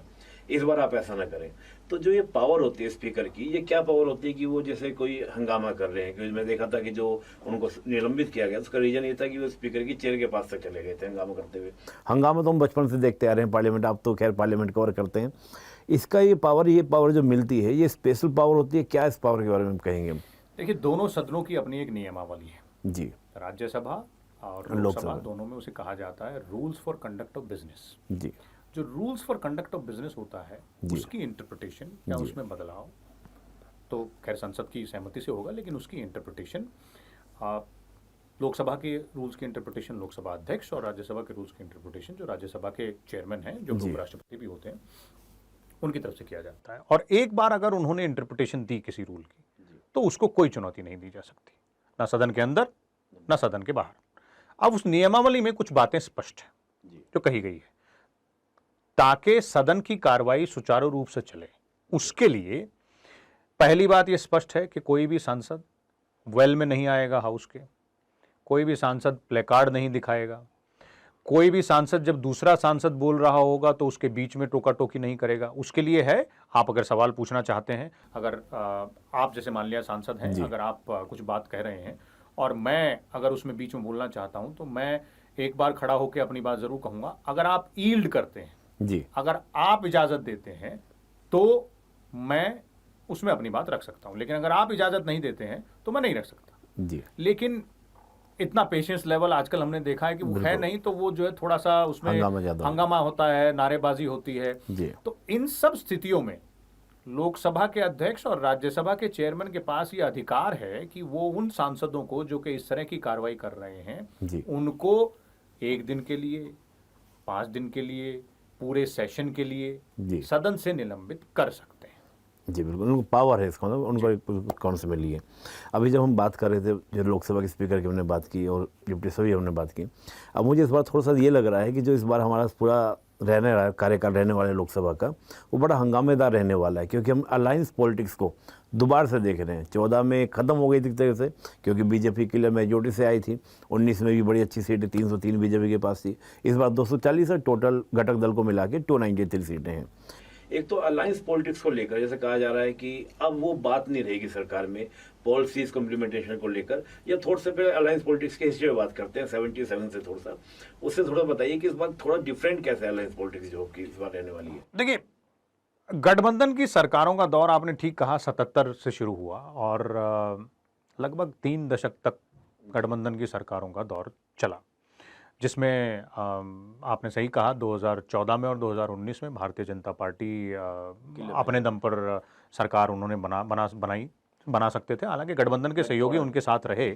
इस बार आप ऐसा ना करें। तो जो ये पावर होती है स्पीकर की, ये क्या पावर होती है कि वो जैसे कोई हंगामा कर रहे हैं? क्योंकि मैं देखा था कि जो उनको निलंबित किया गया उसका रीजन ये था कि वो स्पीकर की चेयर के पास तक चले गए थे हंगामा करते हुए। हंगामा तो हम बचपन से देखते आ रहे हैं पार्लियामेंट, आप तो खैर पार्लियामेंट कवर करते हैं। इसका ये पावर जो मिलती है, ये स्पेशल पावर होती है, क्या इस पावर के बारे में कहेंगे? देखिए, दोनों सदनों की अपनी एक नियमावली है जी। राज्यसभा और लोकसभा दोनों में उसे कहा जाता है rules for conduct of business जी। जो rules for conduct of business होता है, उसकी इंटरप्रिटेशन या उसमें बदलाव तो खैर संसद की सहमति से होगा, लेकिन उसकी इंटरप्रिटेशन लोकसभा के रूल्स की इंटरप्रिटेशन लोकसभा अध्यक्ष और राज्यसभा के रूल्स की इंटरप्रिटेशन जो राज्यसभा के चेयरमैन हैं, जो उपराष्ट्रपति भी होते हैं, उनकी तरफ से किया जाता है। और एक बार अगर उन्होंने इंटरप्रिटेशन दी किसी रूल की, तो उसको कोई चुनौती नहीं दी जा सकती, ना सदन के अंदर ना सदन के बाहर। अब उस नियमावली में कुछ बातें स्पष्ट हैं जो कही गई है। ताकि सदन की कार्रवाई सुचारू रूप से चले, उसके लिए पहली बात यह स्पष्ट है कि कोई भी सांसद वेल में नहीं आएगा हाउस के, कोई भी सांसद प्लेकार्ड नहीं दिखाएगा, कोई भी सांसद जब दूसरा सांसद बोल रहा होगा तो उसके बीच में टोका टोकी नहीं करेगा। उसके लिए है, आप अगर सवाल पूछना चाहते हैं, अगर आप जैसे मान लिया सांसद हैं, अगर आप कुछ बात कह रहे हैं और मैं अगर उसमें बीच में बोलना चाहता हूं तो मैं एक बार खड़ा होकर अपनी बात जरूर कहूंगा। अगर आप ईल्ड करते हैं जी, अगर आप इजाजत देते हैं तो मैं उसमें अपनी बात रख सकता हूं, लेकिन अगर आप इजाजत नहीं देते हैं तो मैं नहीं रख सकता। जी, लेकिन इतना पेशेंस लेवल आजकल हमने देखा है कि वो है नहीं, तो वो जो है थोड़ा सा उसमें हंगामा होता है, नारेबाजी होती है। जी। तो इन सब स्थितियों में लोकसभा के अध्यक्ष और राज्यसभा के चेयरमैन के पास ये अधिकार है कि वो उन सांसदों को जो कि इस तरह की कार्रवाई कर रहे हैं जी। उनको 1 दिन के लिए, 5 दिन के लिए, पूरे सेशन के लिए जी। सदन से निलंबित कर सकते हैं। जी बिल्कुल, उनको पावर है इसका, मतलब उनको कौन से में लिए। अभी जब हम बात कर रहे थे, जो लोकसभा के स्पीकर की हमने बात की और डिप्टी सभी हमने बात की, अब मुझे इस बार थोड़ा सा ये लग रहा है कि जो इस बार हमारा पूरा कार्यकाल रहने वाला है लोकसभा का, वो बड़ा हंगामेदार रहने वाला है, क्योंकि हम अलायंस पॉलिटिक्स को दोबारा से देख रहे हैं। 14 में ख़त्म हो गई थी तरह से, क्योंकि बीजेपी के लिए मेजोरिटी से आई थी। 19 में भी बड़ी अच्छी सीटें 303 बीजेपी के पास थी। इस बार 240 है, टोटल घटक दल को मिला के 293 सीटें हैं। एक तो अलायंस पॉलिटिक्स को लेकर जैसे कहा जा रहा है कि अब वो बात नहीं रहेगी सरकार में पॉलिसीज को इम्प्लीमेंटेशन को लेकर, या थोड़ा से पहले अलायंस पॉलिटिक्स के हिस्ट्री में बात करते हैं 77 से थोड़ा सा, उससे थोड़ा बताइए कि इस बार थोड़ा डिफरेंट कैसे अलायंस पॉलिटिक्स जो की इस बार रहने वाली है। देखिए, गठबंधन की सरकारों का दौर आपने ठीक कहा 77 से शुरू हुआ और लगभग 3 दशक तक गठबंधन की सरकारों का दौर चला, जिसमें आपने सही कहा 2014 में और 2019 में भारतीय जनता पार्टी अपने दम पर सरकार उन्होंने बना सकते थे। हालांकि गठबंधन के सहयोगी उनके साथ रहे,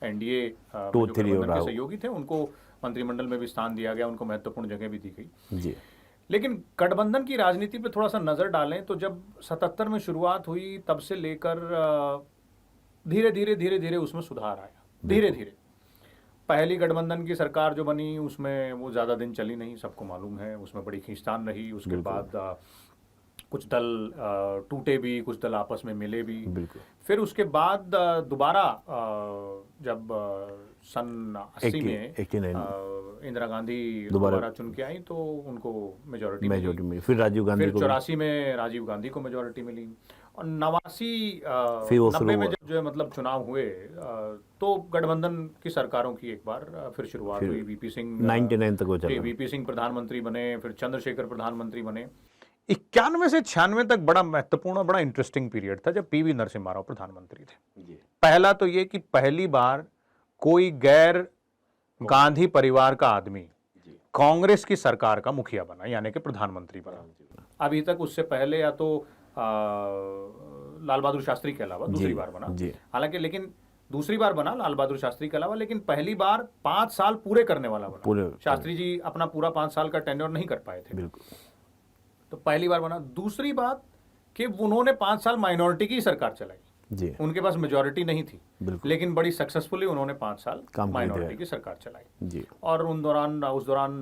एनडीए गठबंधन के सहयोगी थे, उनको मंत्रिमंडल में भी स्थान दिया गया, उनको महत्वपूर्ण जगह भी दी गई। जी। लेकिन गठबंधन की राजनीति पे थोड़ा सा नजर डालें तो जब 77 में शुरुआत हुई तब से लेकर धीरे धीरे उसमें सुधार आया। धीरे धीरे पहली गठबंधन की सरकार जो बनी उसमें वो ज़्यादा दिन चली नहीं, सबको मालूम है, उसमें बड़ी खींचतान रही। उसके बाद कुछ दल टूटे भी, कुछ दल आपस में मिले भी। फिर उसके बाद दोबारा जब सन 80 में इंदिरा गांधी दोबारा चुन के आई तो उनको मेजोरिटी मिली। फिर राजीव गांधी, फिर 84 में राजीव गांधी को मेजोरिटी मिली और 90 में जब जो है मतलब चुनाव हुए तो गठबंधन की सरकारों की एक बार फिर शुरुआत हुई। वीपी सिंह 99 तक वो चला। वीपी सिंह प्रधानमंत्री बने, फिर चंद्रशेखर प्रधानमंत्री बने। 91 से 96 तक बड़ा महत्वपूर्ण, बड़ा इंटरेस्टिंग पीरियड था जब पीवी नरसिम्हा राव प्रधानमंत्री थे। पहला तो ये कि पहली बार कोई गैर गांधी परिवार का आदमी कांग्रेस की सरकार का मुखिया बना, यानी कि प्रधानमंत्री बना। अभी तक उससे पहले या तो लाल बहादुर शास्त्री के अलावा दूसरी बार बना। हालांकि लेकिन दूसरी बार बना लाल बहादुर शास्त्री के अलावा, लेकिन पहली बार 5 साल पूरे करने वाला बना। शास्त्री जी अपना पूरा 5 साल का टेन्योर नहीं कर पाए थे, तो पहली बार बना। दूसरी बात कि उन्होंने 5 साल माइनॉरिटी की सरकार चलाई जी। उनके पास मेजॉरिटी नहीं थी, लेकिन बड़ी सक्सेसफुली उन्होंने 5 साल माइनॉरिटी की सरकार चलाई जी। और उस दौरान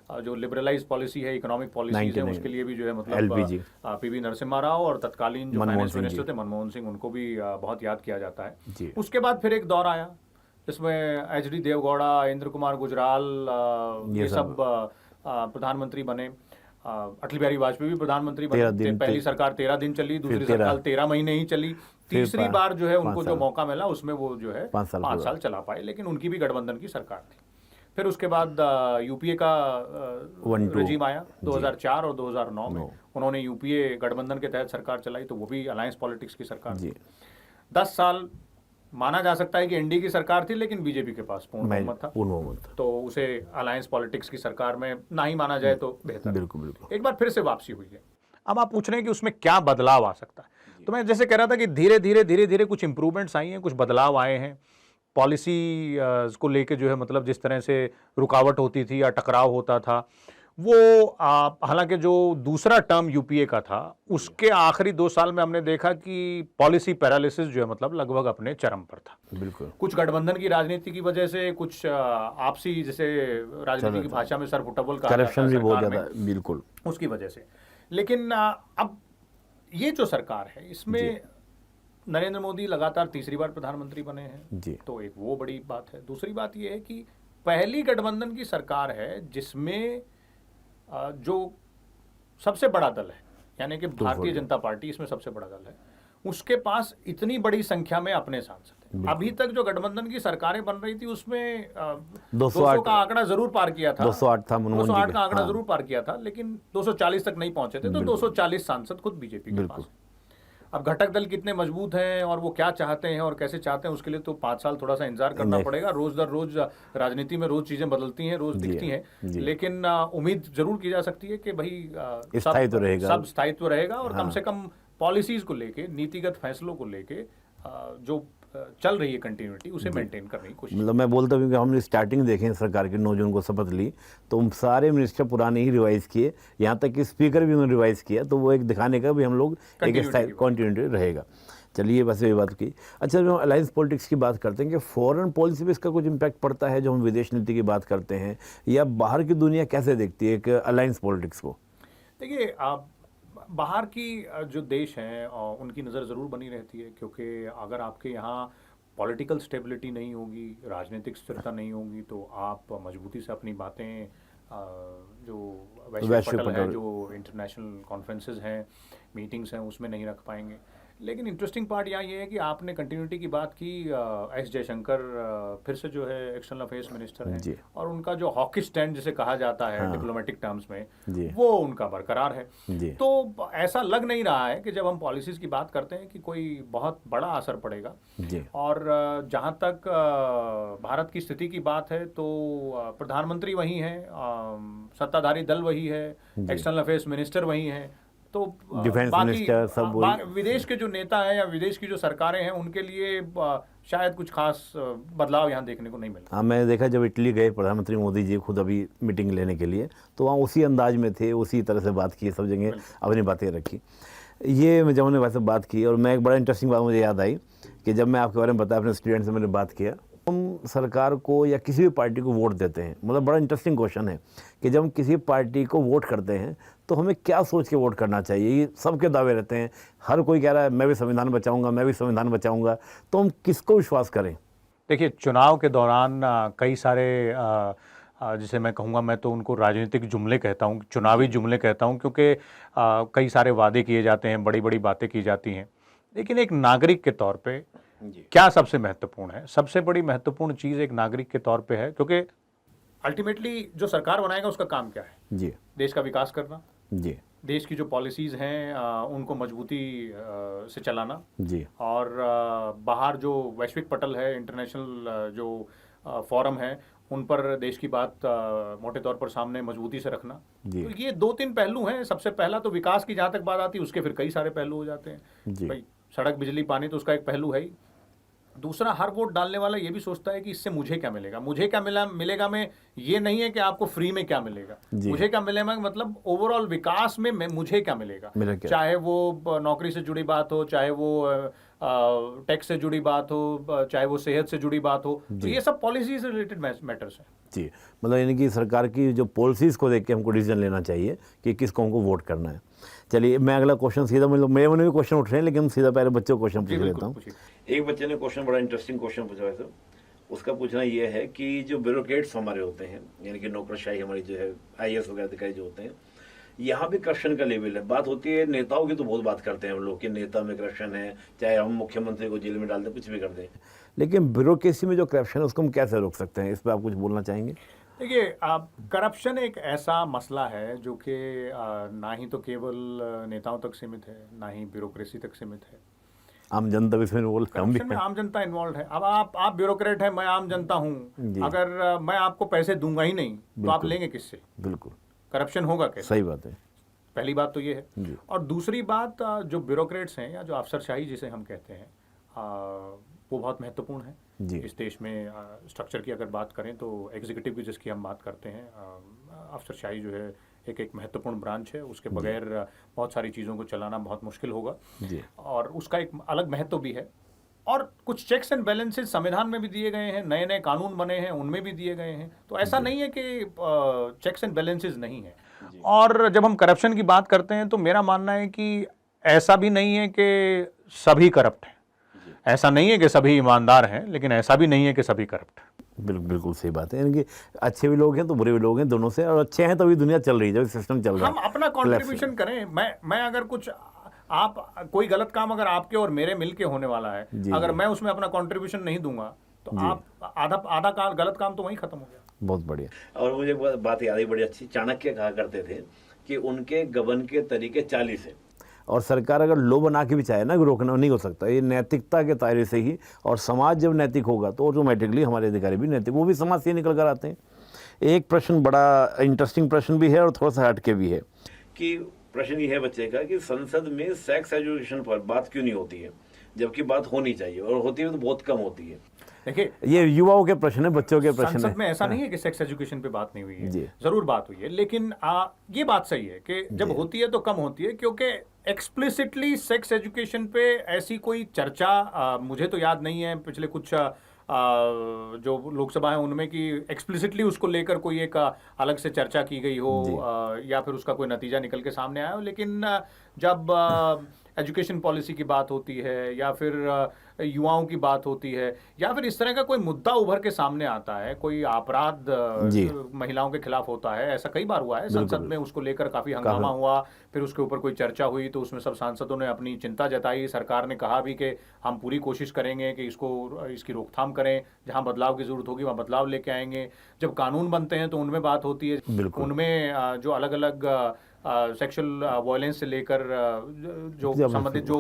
जो लिबरलाइज पॉलिसी है, इकोनॉमिक पॉलिसी है, उसके लिए भी जो है मतलब पीवी नरसिम्हा राव और तत्कालीन जो फाइनेंस मिनिस्टर थे मनमोहन सिंह, उनको भी बहुत याद किया जाता है। उसके बाद फिर एक दौर आया जिसमें एचडी देवगौड़ा, इंद्र कुमार गुजराल, ये सब प्रधानमंत्री बने। अटल बिहारी वाजपेयी भी प्रधानमंत्री बने। पहली सरकार 13 दिन चली, दूसरी सरकार 13 महीने ही चली। तीसरी बार जो है उनको जो मौका मिला उसमें वो जो है 5 साल चला पाए, लेकिन उनकी भी गठबंधन की सरकार थी। फिर उसके बाद यूपीए का रेजिम आया 2004 और 2009 में। उन्होंने यूपीए गठबंधन के तहत सरकार चलाई, तो वो भी अलायंस पॉलिटिक्स की सरकार थी। 10 साल माना जा सकता है कि एनडीए की सरकार थी, लेकिन बीजेपी के पास पूर्ण बहुमत था, तो उसे अलायंस पॉलिटिक्स की सरकार में ना ही माना जाए तो बेहतर। बिल्कुल। एक बार फिर से वापसी हुई है। अब आप पूछ रहे हैं कि उसमें क्या बदलाव आ सकता है, तो मैं जैसे कह रहा था कि धीरे धीरे कुछ इंप्रूवमेंट्स आई हैं, कुछ बदलाव आए हैं। पॉलिसी को लेके जो है मतलब जिस तरह से रुकावट होती थी या टकराव होता था वो, हालांकि जो दूसरा टर्म यूपीए का था उसके आखिरी 2 साल में हमने देखा कि पॉलिसी पैरालिसिस जो है मतलब लगभग अपने चरम पर था। बिल्कुल। कुछ गठबंधन की राजनीति की वजह से, कुछ आपसी जैसे राजनीति की भाषा में सरफुटबल का करप्शन भी बहुत ज्यादा, बिल्कुल उसकी वजह से। लेकिन अब ये जो सरकार है इसमें नरेंद्र मोदी लगातार तीसरी बार प्रधानमंत्री बने हैं, तो एक वो बड़ी बात है। दूसरी बात ये है कि पहली गठबंधन की सरकार है जिसमें जो सबसे बड़ा दल है, यानी कि भारतीय जनता पार्टी इसमें सबसे बड़ा दल है, उसके पास इतनी बड़ी संख्या में अपने सांसद हैं। अभी तक जो गठबंधन की सरकारें बन रही थी उसमें 200 का आंकड़ा जरूर पार किया था, 208 था, 208 का आंकड़ा जरूर पार किया था, लेकिन 240 तक नहीं पहुंचे थे। तो 240 सांसद खुद बीजेपी के पास। अब घटक दल कितने मजबूत हैं और वो क्या चाहते हैं और कैसे चाहते हैं, उसके लिए तो 5 साल थोड़ा सा इंतजार करना पड़ेगा। रोज दर रोज राजनीति में रोज चीजें बदलती हैं, रोज दिखती हैं, लेकिन उम्मीद जरूर की जा सकती है कि भाई सब स्थायित्व रहेगा और कम से कम पॉलिसीज को लेके, नीतिगत फैसलों को लेके जो चल रही है कंटिन्यूटी, उसे मेंटेन करने की कोशिश। मतलब मैं बोलता हूँ कि हमने स्टार्टिंग देखें सरकार की 9 जून को शपथ ली तो सारे मिनिस्टर पुराने ही रिवाइज किए, यहाँ तक कि स्पीकर भी उन्होंने रिवाइज किया, तो वो एक दिखाने का भी हम लोग एक कॉन्टिन्यूटी रहेगा। चलिए बस ये बात की। अच्छा, जो अलायंस पॉलिटिक्स की बात करते हैं कि फॉरेन पॉलिसी पे इसका कुछ इम्पैक्ट पड़ता है, जो हम विदेश नीति की बात करते हैं, या बाहर की दुनिया कैसे देखती है एक अलायंस पॉलिटिक्स को? देखिए, आप बाहर की जो देश हैं उनकी नज़र ज़रूर बनी रहती है, क्योंकि अगर आपके यहाँ पॉलिटिकल स्टेबिलिटी नहीं होगी, राजनीतिक स्थिरता नहीं होगी, तो आप मजबूती से अपनी बातें जो वैश्विक पटल है, जो इंटरनेशनल कॉन्फ्रेंसेस हैं, मीटिंग्स हैं, उसमें नहीं रख पाएंगे। लेकिन इंटरेस्टिंग पार्ट यहाँ ये है कि आपने कंटिन्यूटी की बात की। एस जयशंकर फिर से जो है एक्सटर्नल अफेयर्स मिनिस्टर हैं, और उनका जो हॉकी स्टैंड जिसे कहा जाता है डिप्लोमेटिक टर्म्स में, वो उनका बरकरार है। तो ऐसा लग नहीं रहा है कि जब हम पॉलिसीज की बात करते हैं कि कोई बहुत बड़ा असर पड़ेगा। और जहाँ तक भारत की स्थिति की बात है तो प्रधानमंत्री वही हैं, सत्ताधारी दल वही है, एक्सटर्नल अफेयर्स मिनिस्टर वही हैं, तो डिफेंस मिनिस्टर सब विदेश के जो नेता हैं या विदेश की जो सरकारें हैं उनके लिए शायद कुछ खास बदलाव यहाँ देखने को नहीं मिला। हाँ, मैंने देखा जब इटली गए प्रधानमंत्री मोदी जी खुद अभी मीटिंग लेने के लिए, तो वहाँ उसी अंदाज में थे, उसी तरह से बात की, सब जगह अपनी बातें रखी। ये जब हमने वैसे बात की, और मैं एक बड़ा इंटरेस्टिंग बात मुझे याद आई कि जब मैं आपके बारे में बताया, अपने स्टूडेंट से मैंने बात किया, हम सरकार को या किसी भी पार्टी को वोट देते हैं, मतलब बड़ा इंटरेस्टिंग क्वेश्चन है कि जब हम किसी पार्टी को वोट करते हैं तो हमें क्या सोच के वोट करना चाहिए। ये सबके दावे रहते हैं, हर कोई कह रहा है मैं भी संविधान बचाऊंगा, मैं भी संविधान बचाऊंगा, तो हम किसको विश्वास करें? देखिए, चुनाव के दौरान कई सारे जिसे मैं कहूँगा, मैं तो उनको राजनीतिक जुमले कहता हूँ, चुनावी जुमले कहता हूँ, क्योंकि कई सारे वादे किए जाते हैं, बड़ी बड़ी बातें की जाती हैं। लेकिन एक नागरिक के तौर पे क्या सबसे महत्वपूर्ण है? सबसे बड़ी महत्वपूर्ण चीज़ एक नागरिक के तौर पे है, क्योंकि अल्टीमेटली जो सरकार बनाएगा उसका काम क्या है? जी, देश का विकास करना, जी, देश की जो पॉलिसीज़ हैं उनको मजबूती से चलाना, जी, और बाहर जो वैश्विक पटल है, इंटरनेशनल जो फोरम है, उन पर देश की बात मोटे तौर पर सामने मजबूती से रखना। तो ये 2-3 पहलू हैं। सबसे पहला तो विकास की जहाँ तक बात आती है, उसके फिर कई सारे पहलू हो जाते हैं। भाई, सड़क, बिजली, पानी तो उसका एक पहलू है ही। दूसरा, हर वोट डालने वाला ये भी सोचता है कि इससे मुझे क्या मिलेगा। मुझे क्या मिलेगा में ये नहीं है कि आपको फ्री में क्या मिलेगा, मुझे क्या मिलेगा मतलब ओवरऑल विकास में मुझे क्या मिलेगा। चाहे वो नौकरी से जुड़ी बात हो, चाहे वो टैक्स से जुड़ी बात हो, चाहे वो सेहत से जुड़ी बात हो, तो ये सब पॉलिसी से रिलेटेड मैटर्स हैं। जी, मतलब यानी कि सरकार की जो पॉलिसीज़ को देख के हमको डिसीजन लेना चाहिए कि किसको हमको वोट करना है। चलिए, मैं अगला क्वेश्चन सीधा, मतलब मेरे मन में भी क्वेश्चन उठ रहे हैं, लेकिन हम सीधा पहले बच्चों को क्वेश्चन पूछ लेता हूँ। एक बच्चे ने क्वेश्चन, बड़ा इंटरेस्टिंग क्वेश्चन पूछा है, उसका पूछना ये है कि जो ब्यूरोक्रेट्स हमारे होते हैं, यानी कि नौकरशाही हमारी जो है, IAS वगैरह अधिकारी जो होते हैं, यहाँ भी करप्शन का लेवल है। बात होती है नेताओं की, तो बहुत बात करते हैं हम लोग कि नेता में करप्शन है, चाहे हम मुख्यमंत्री को जेल में डाल दें, कुछ भी कर दें, लेकिन ब्यूरोक्रेसी में जो करप्शन है उसको हम कैसे रोक सकते हैं? इस पर आप कुछ बोलना चाहेंगे? देखिए, करप्शन एक ऐसा मसला है जो कि ना ही तो केवल नेताओं तक सीमित है, ना ही ब्यूरोक्रेसी तक सीमित है, आम जनता भी इसमें करप्शन में आम जनता इन्वॉल्व है। अब आप ब्यूरोक्रेट हैं, मैं आम जनता हूँ, अगर मैं आपको पैसे दूंगा ही नहीं तो आप लेंगे किससे? बिल्कुल, करप्शन होगा कैसे? सही बात है। पहली बात तो ये है। और दूसरी बात, जो ब्यूरोक्रेट्स हैं या जो अफसरशाही जिसे हम कहते हैं, वो बहुत महत्वपूर्ण है इस देश में। स्ट्रक्चर की अगर बात करें तो एग्जीक्यूटिव की जिसकी हम बात करते हैं, अफसरशाही जो है एक महत्वपूर्ण ब्रांच है, उसके बगैर बहुत सारी चीज़ों को चलाना बहुत मुश्किल होगा, और उसका एक अलग महत्व भी है। और कुछ चेक्स एंड बैलेंसेस संविधान में भी दिए गए हैं, नए नए कानून बने हैं, उनमें भी दिए गए हैं, तो ऐसा नहीं है कि चेक्स एंड बैलेंसेस नहीं है। और जब हम करप्शन की बात करते हैं तो मेरा मानना है कि ऐसा भी नहीं है कि सभी करप्ट हैं, ऐसा नहीं है कि सभी ईमानदार हैं, लेकिन ऐसा भी नहीं है कि सभी करप्ट हैं। बिल्कुल बिल्कुल सही बात है, यानी कि अच्छे भी लोग हैं तो बुरे भी लोग हैं, दोनों से, और अच्छे हैं तभी दुनिया चल रही है, जब सिस्टम चल रहा हम है। अपना कंट्रीब्यूशन करें। मैं अगर कुछ, आप कोई गलत काम अगर आपके और मेरे मिलके होने वाला है, अगर मैं उसमें अपना कंट्रीब्यूशन नहीं दूंगा तो आप आधा काम, गलत काम तो वहीं खत्म हो गया। बहुत बढ़िया। और मुझे बात याद आई बड़ी अच्छी, चाणक्य कहा करते थे कि उनके गबन के तरीके 40 हैं। और सरकार अगर लो बना के भी चाहे ना, रोकना नहीं हो सकता, ये नैतिकता के दायरे से ही, और समाज जब नैतिक होगा तो ऑटोमेटिकली हमारे अधिकारी भी नैतिक, वो भी समाज से निकल कर आते हैं। एक प्रश्न बड़ा इंटरेस्टिंग प्रश्न भी है और थोड़ा सा हटके भी है कि प्रश्न ये है बच्चे का कि संसद में सेक्स एजुकेशन पर बात क्यों नहीं होती है, जबकि बात होनी चाहिए, और होती है तो बहुत कम होती है। देखिए, ये युवाओं के प्रश्न है, बच्चों के प्रश्न है। संसद में ऐसा नहीं है कि सेक्स एजुकेशन पे बात नहीं हुई है, जी। जरूर बात हुई है, लेकिन ये बात सही है कि जब होती है तो कम होती है, क्योंकि एक्सप्लिसिटली सेक्स एजुकेशन पे ऐसी कोई चर्चा मुझे तो याद नहीं है पिछले कुछ जो लोकसभा है उनमें कि एक्सप्लिसिटली उसको लेकर कोई एक अलग से चर्चा की गई हो, या फिर उसका कोई नतीजा निकल के सामने आया हो। लेकिन जब एजुकेशन पॉलिसी की बात होती है, या फिर युवाओं की बात होती है, या फिर इस तरह का कोई मुद्दा उभर के सामने आता है, कोई अपराध महिलाओं के खिलाफ होता है, ऐसा कई बार हुआ है संसद में, उसको लेकर काफी हंगामा हुआ, फिर उसके ऊपर कोई चर्चा हुई तो उसमें सब सांसदों ने अपनी चिंता जताई, सरकार ने कहा भी कि हम पूरी कोशिश करेंगे कि इसकी रोकथाम करें, जहां बदलाव की जरूरत होगी वहां बदलाव लेके आएंगे। जब कानून बनते हैं तो उनमें बात होती है, उनमें जो अलग अलग सेक्सुअल वायलेंस से लेकर जो संबंधित जो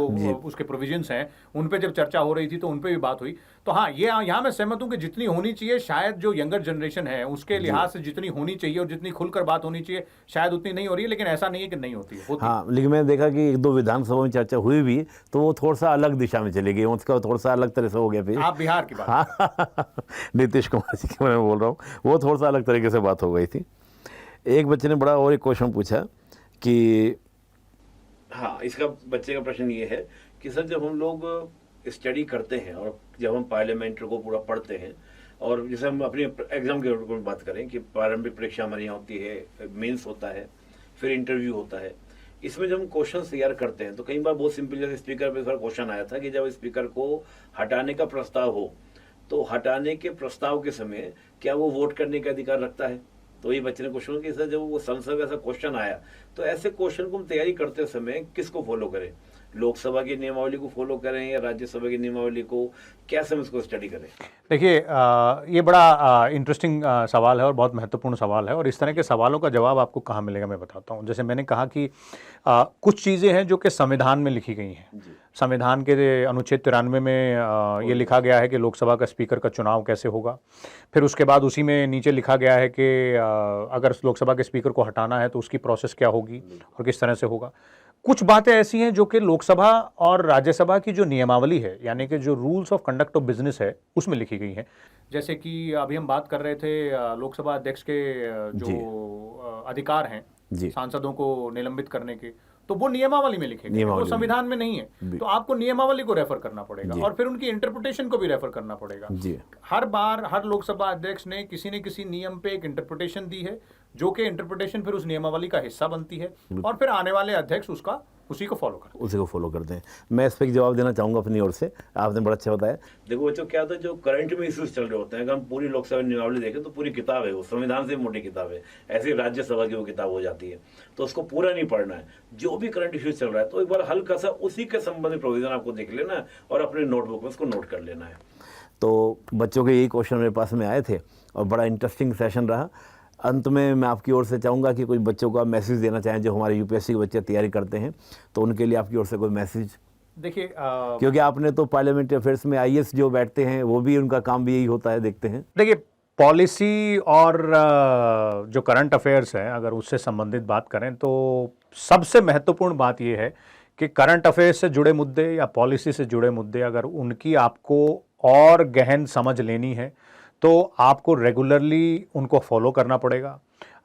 उसके प्रोविजंस हैं उन पे जब चर्चा हो रही थी तो उन पे भी बात हुई। तो हाँ, ये यहाँ मैं सहमत हूँ कि जितनी होनी चाहिए, शायद जो यंगर जनरेशन है उसके लिहाज से जितनी होनी चाहिए और जितनी खुलकर बात होनी चाहिए शायद उतनी नहीं हो रही है, लेकिन ऐसा नहीं है कि नहीं होती है, हाँ, लेकिन मैंने देखा कि एक दो विधानसभा में चर्चा हुई भी तो वो थोड़ा सा अलग दिशा में चली गई, उसका थोड़ा सा अलग तरह से हो गया। फिर आप बिहार की बात, नीतीश कुमार जी के बारे में बोल रहा हूँ, वो थोड़ा सा अलग तरीके से बात हो गई थी। एक बच्चे ने बड़ा और एक क्वेश्चन पूछा कि हाँ, इसका बच्चे का प्रश्न ये है कि सर जब हम लोग स्टडी करते हैं और जब हम पार्लियामेंट को पूरा पढ़ते हैं, और जैसे हम अपने एग्जाम के ऊपर बात करें कि प्रारंभिक परीक्षा हमारी यहाँ होती है, मेंस होता है, फिर इंटरव्यू होता है, इसमें जब हम क्वेश्चन तैयार करते हैं तो कई बार बहुत सिंपल, जैसे स्पीकर पे क्वेश्चन आया था कि जब स्पीकर को हटाने का प्रस्ताव हो तो हटाने के प्रस्ताव के समय क्या वो वोट करने का अधिकार रखता है। तो ये बच्चे ने क्वेश्चन कि सर जब वो संसद में ऐसा क्वेश्चन आया तो ऐसे क्वेश्चन को हम तैयारी करते समय किसको फॉलो करें, लोकसभा की नियमावली को फॉलो करें या राज्यसभा की नियमावली को, कैसे हम इसको स्टडी करें? देखिए, ये बड़ा इंटरेस्टिंग सवाल है और बहुत महत्वपूर्ण सवाल है, और इस तरह के सवालों का जवाब आपको कहाँ मिलेगा मैं बताता हूँ। जैसे मैंने कहा कि कुछ चीज़ें हैं जो कि संविधान में लिखी गई हैं। संविधान के अनुच्छेद 93 में ये लिखा गया है कि लोकसभा का स्पीकर का चुनाव कैसे होगा। फिर उसके बाद उसी में नीचे लिखा गया है कि अगर लोकसभा के स्पीकर को हटाना है तो उसकी प्रोसेस क्या होगी और किस तरह से होगा। कुछ बातें ऐसी हैं जो कि लोकसभा और राज्यसभा की जो नियमावली है, यानी कि जो rules of conduct of business है, उसमें लिखी गई हैं। जैसे कि अभी हम बात कर रहे थे लोकसभा अध्यक्ष के जो अधिकार हैं सांसदों को निलंबित करने के, तो वो नियमावली में लिखे गए, वो संविधान में नहीं है। तो आपको नियमावली को रेफर करना पड़ेगा और फिर उनकी इंटरप्रिटेशन को भी रेफर करना पड़ेगा। हर बार हर लोकसभा अध्यक्ष ने किसी न किसी नियम पे एक इंटरप्रिटेशन दी है, जो कि इंटरप्रिटेशन फिर उस नियमावली का हिस्सा बनती है, और फिर आने वाले अध्यक्ष उसी को फॉलो करते हैं। मैं इस पर जवाब देना चाहूंगा अपनी ओर से, आपने बड़ा अच्छा बताया। देखो बच्चों, क्या होता है जो करंट में इश्यूज चल रहे होते हैं, अगर हम पूरी लोकसभा नियमावली देखें तो पूरी किताब है, वो संविधान से मोटी किताब है, ऐसी राज्यसभा की वो किताब हो जाती है, तो उसको पूरा नहीं पढ़ना है। जो भी करंट इश्यूज चल रहा है तो एक बार हल्का सा उसी के संबंधित प्रोविजन आपको देख लेना है और अपने नोटबुक में उसको नोट कर लेना है। तो बच्चों के यही क्वेश्चन मेरे पास में आए थे और बड़ा इंटरेस्टिंग सेशन रहा। अंत में मैं आपकी ओर से चाहूँगा कि कुछ बच्चों का मैसेज देना चाहें जो हमारे यूपीएससी के बच्चे तैयारी करते हैं, तो उनके लिए आपकी ओर से कोई मैसेज। देखिए, क्योंकि आपने तो पार्लियामेंट्री अफेयर्स में आईएएस जो बैठते हैं वो भी उनका काम भी यही होता है, देखते हैं। देखिए, पॉलिसी और जो करंट अफेयर्स हैं, अगर उससे संबंधित बात करें तो सबसे महत्वपूर्ण बात यह है कि करंट अफेयर्स से जुड़े मुद्दे या पॉलिसी से जुड़े मुद्दे, अगर उनकी आपको और गहन समझ लेनी है तो आपको रेगुलरली उनको फॉलो करना पड़ेगा,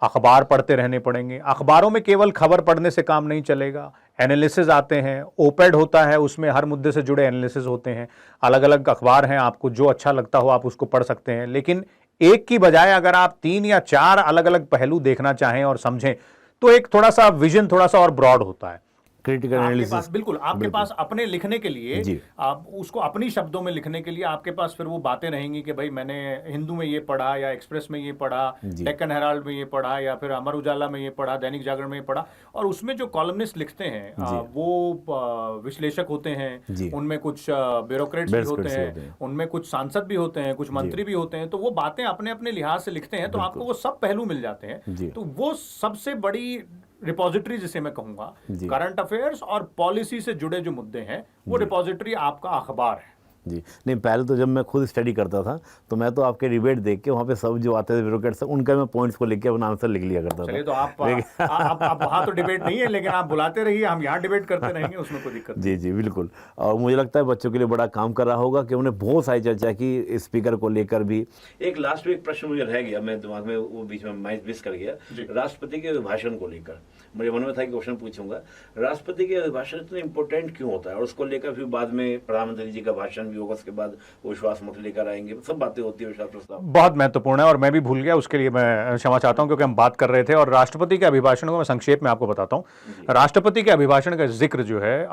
अखबार पढ़ते रहने पड़ेंगे। अखबारों में केवल खबर पढ़ने से काम नहीं चलेगा, एनालिसिस आते हैं, ओपेड होता है, उसमें हर मुद्दे से जुड़े एनालिसिस होते हैं। अलग अलग अखबार हैं, आपको जो अच्छा लगता हो आप उसको पढ़ सकते हैं, लेकिन एक की बजाय अगर आप 3 या 4 अलग अलग पहलू देखना चाहें और समझें तो एक थोड़ा सा विजन थोड़ा सा और ब्रॉड होता है। क्रिटिकल आपके एनालिसिस। पास बिल्कुल आपके पास अपने लिखने के लिए, जी। आप उसको अपनी शब्दों में लिखने के लिए आपके पास फिर वो बातें रहेंगी कि भाई मैंने हिंदू में ये पढ़ा, या एक्सप्रेस में ये पढ़ा, जी। डेक्कन हेराल्ड में ये पढ़ा, या फिर अमर उजाला में ये पढ़ा, दैनिक जागरण में ये पढ़ा। और उसमें जो कॉलमनिस्ट लिखते हैं वो विश्लेषक होते जी। हैं, उनमें कुछ ब्यूरोक्रेट्स भी होते bureaucrats होते हैं, हैं। उनमें कुछ सांसद भी होते हैं, कुछ मंत्री भी होते हैं। तो वो बातें अपने अपने लिहाज से लिखते हैं, तो आपको वो सब पहलू मिल जाते हैं। जी। तो वो सबसे बड़ी रिपोजिटरी जिसे मैं कहूंगा, जी। करंट अफेयर्स और पॉलिसी से जुड़े जो मुद्दे हैं, वो रिपोजिटरी आपका अखबार है। जी नहीं, पहले तो जब मैं खुद स्टडी करता था तो मैं तो आपके डिबेट देख के वहाँ पे सब जो आते थे ब्यूरोक्रेट्स, उनका मैं पॉइंट्स को लिख के अपना आंसर लिख लिया करता चलिए, था। तो आप वहां तो डिबेट नहीं है, लेकिन आप बुलाते रहिए, हम यहाँ डिबेट करते रहेंगे, उसमें कोई दिक्कत नहीं। जी जी बिल्कुल। और मुझे लगता है बच्चों के लिए बड़ा काम कर रहा होगा कि उन्हें बहुत सारी चर्चा की स्पीकर को लेकर भी। एक लास्ट में एक प्रश्न मुझे रह गया, मैं दिमाग में वो बीच में मिस कर गया। राष्ट्रपति के अभिभाषण को लेकर मुझे मन में था कि क्वेश्चन पूछूंगा, राष्ट्रपति के अभिभाषण इतना इंपॉर्टेंट क्यों होता है, और उसको लेकर फिर बाद में प्रधानमंत्री जी का भाषण भी होगा, उसके बाद विश्वास मत लेकर आएंगे, सब बातें होती है विश्वास प्रस्ताव। बहुत महत्वपूर्ण है, और मैं भी भूल गया, उसके लिए मैं क्षमा चाहता हूं, क्योंकि हम बात कर रहे थे। और राष्ट्रपति के अभिभाषण को मैं संक्षेप में आपको बताता हूं। राष्ट्रपति के अभिभाषण का जिक्र जो है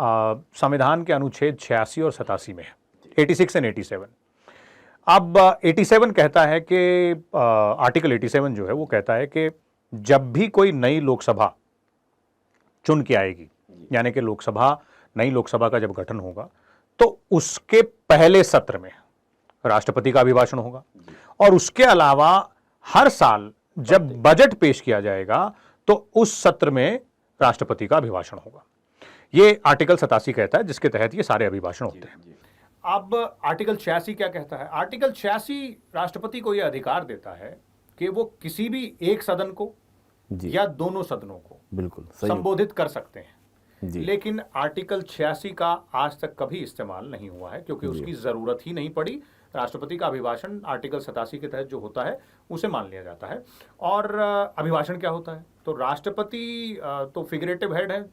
संविधान के अनुच्छेद 86 और 87 में है, 86 एंड 87। अब 87 कहता है कि आर्टिकल 87 जो है वो कहता है कि जब भी कोई नई लोकसभा चुन के आएगी, यानी कि नई लोकसभा का जब गठन होगा, तो उसके पहले सत्र में राष्ट्रपति का अभिभाषण होगा। और उसके अलावा हर साल जब बजट पेश किया जाएगा तो उस सत्र में राष्ट्रपति का अभिभाषण होगा। ये आर्टिकल 87 कहता है, जिसके तहत ये सारे अभिभाषण होते हैं। अब आर्टिकल 86 क्या कहता है? आर्टिकल 86 राष्ट्रपति को यह अधिकार देता है कि वो किसी भी एक सदन को या दोनों सदनों को बिल्कुल संबोधित कर सकते हैं। जी। लेकिन आर्टिकल 86 का आज तक कभी इस्तेमाल नहीं हुआ है, क्योंकि उसकी जरूरत ही नहीं पड़ी। राष्ट्रपति का अभिभाषण आर्टिकल 87 के तहत जो होता है उसे मान लिया जाता है। और अभिभाषण क्या होता है? तो राष्ट्रपति तो फिगरेटिव हेड है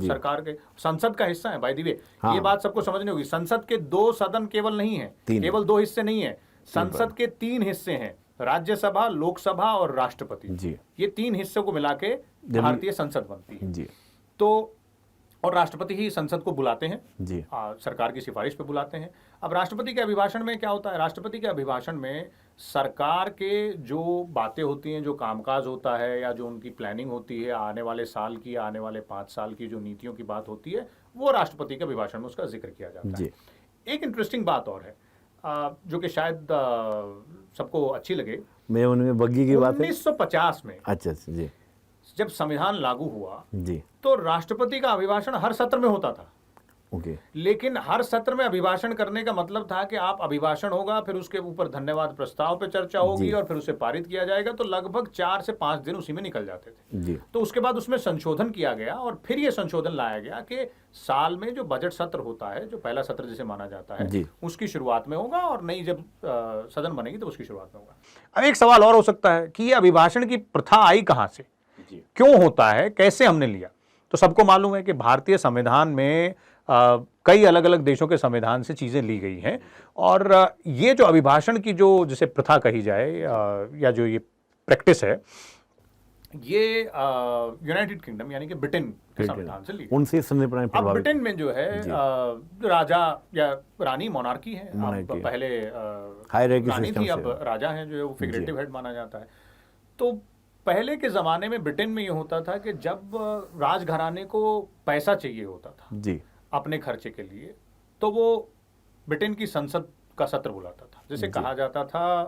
सरकार के, संसद का हिस्सा है। बाय द वे, ये बात सबको समझनी होगी, संसद के 2 सदन केवल नहीं है, केवल 2 हिस्से नहीं है, संसद के 3 हिस्से हैं, राज्यसभा, लोकसभा और राष्ट्रपति। जी। ये 3 हिस्सों को मिला के भारतीय संसद बनती है। जी। तो और राष्ट्रपति ही संसद को बुलाते हैं, जी। सरकार की सिफारिश पे बुलाते हैं। अब राष्ट्रपति के अभिभाषण में क्या होता है? राष्ट्रपति के अभिभाषण में सरकार के जो बातें होती हैं, जो कामकाज होता है, या जो उनकी प्लानिंग होती है, आने वाले साल की, आने वाले 5 साल की जो नीतियों की बात होती है, वो राष्ट्रपति के अभिभाषण में उसका जिक्र किया जाता है। एक इंटरेस्टिंग बात और है, जो कि शायद सबको अच्छी लगे। मैं उनमें बग्गी की बात है 1950 में, अच्छा जी, जब संविधान लागू हुआ जी, तो राष्ट्रपति का अभिभाषण हर सत्र में होता था। ओके। लेकिन हर सत्र में अभिभाषण करने का मतलब था कि आप अभिभाषण होगा, फिर उसके ऊपर धन्यवाद प्रस्ताव पे चर्चा होगी, और फिर उसे पारित किया जाएगा। तो लगभग 4 से 5 दिन उसी में निकल जाते थे। जी। तो उसके बाद उसमें संशोधन किया गया, और फिर ये संशोधन लाया गया कि साल में जो बजट सत्र होता है, जो पहला सत्र जिसे माना जाता है, उसकी शुरुआत में होगा, और नई जब सदन बनेगी तो उसकी शुरुआत में होगा। अब एक सवाल और हो सकता है कि ये अभिभाषण की प्रथा आई कहां से, क्यों होता है, कैसे हमने लिया? तो सबको मालूम है कि भारतीय संविधान में कई अलग अलग देशों के संविधान से चीजें ली गई हैं, और ये जो अभिभाषण की जो जिसे प्रथा कही जाए, या जो ये प्रैक्टिस है, ये यूनाइटेड किंगडम यानी कि ब्रिटेन के संविधान से ली। उनसे अब ब्रिटेन में जो है राजा या रानी, मोनार्की है। अब पहले रानी थी, अब राजा है, जो है वो फिगरेटिव हेड माना जाता है। तो पहले के जमाने में ब्रिटेन में ये होता था कि जब राजघराने को पैसा चाहिए होता था जी अपने खर्चे के लिए, तो वो ब्रिटेन की संसद का सत्र बुलाता था, जिसे कहा जाता था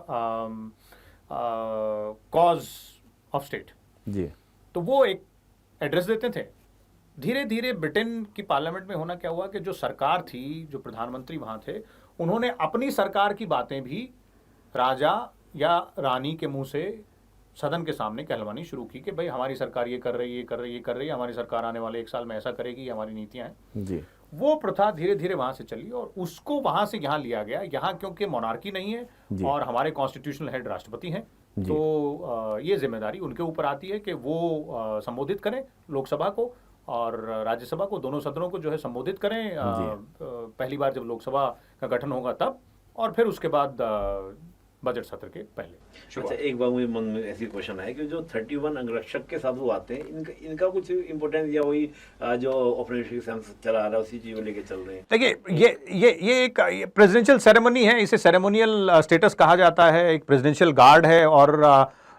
कॉज ऑफ स्टेट जी। तो वो एक एड्रेस देते थे। धीरे धीरे ब्रिटेन की पार्लियामेंट में होना क्या हुआ कि जो सरकार थी, जो प्रधानमंत्री वहां थे, उन्होंने अपनी सरकार की बातें भी राजा या रानी के मुंह से सदन के सामने कहलवानी शुरू की कि भाई हमारी सरकार ये कर रही है, ये कर रही है, ये कर रही है, हमारी सरकार आने वाले 1 साल में ऐसा करेगी, हमारी नीतियां हैं जी। वो प्रथा धीरे धीरे वहां से चली, और उसको वहां से यहाँ लिया गया। यहाँ क्योंकि मोनार्की नहीं है और हमारे कॉन्स्टिट्यूशनल हेड राष्ट्रपति हैं, तो ये जिम्मेदारी उनके ऊपर आती है कि वो संबोधित करें लोकसभा को और राज्यसभा को, दोनों सदनों को जो है संबोधित करें। पहली बार जब लोकसभा का गठन होगा तब, और फिर उसके बाद बजट सत्र के पहले अच्छा, शुरुआत। एक बार मुझे मन में ऐसी क्वेश्चन है कि जो 31 अंगरक्षक के साथ वो आते हैं, इनका कुछ इम्पोर्टेंस या वही जो ऑपरेशन चला आ रहा है उसी चीज को लेके चल रहे हैं? देखिए ये एक प्रेसिडेंशियल सेरेमनी है, इसे सेरेमोनियल स्टेटस कहा जाता है, एक प्रेसिडेंशियल गार्ड है और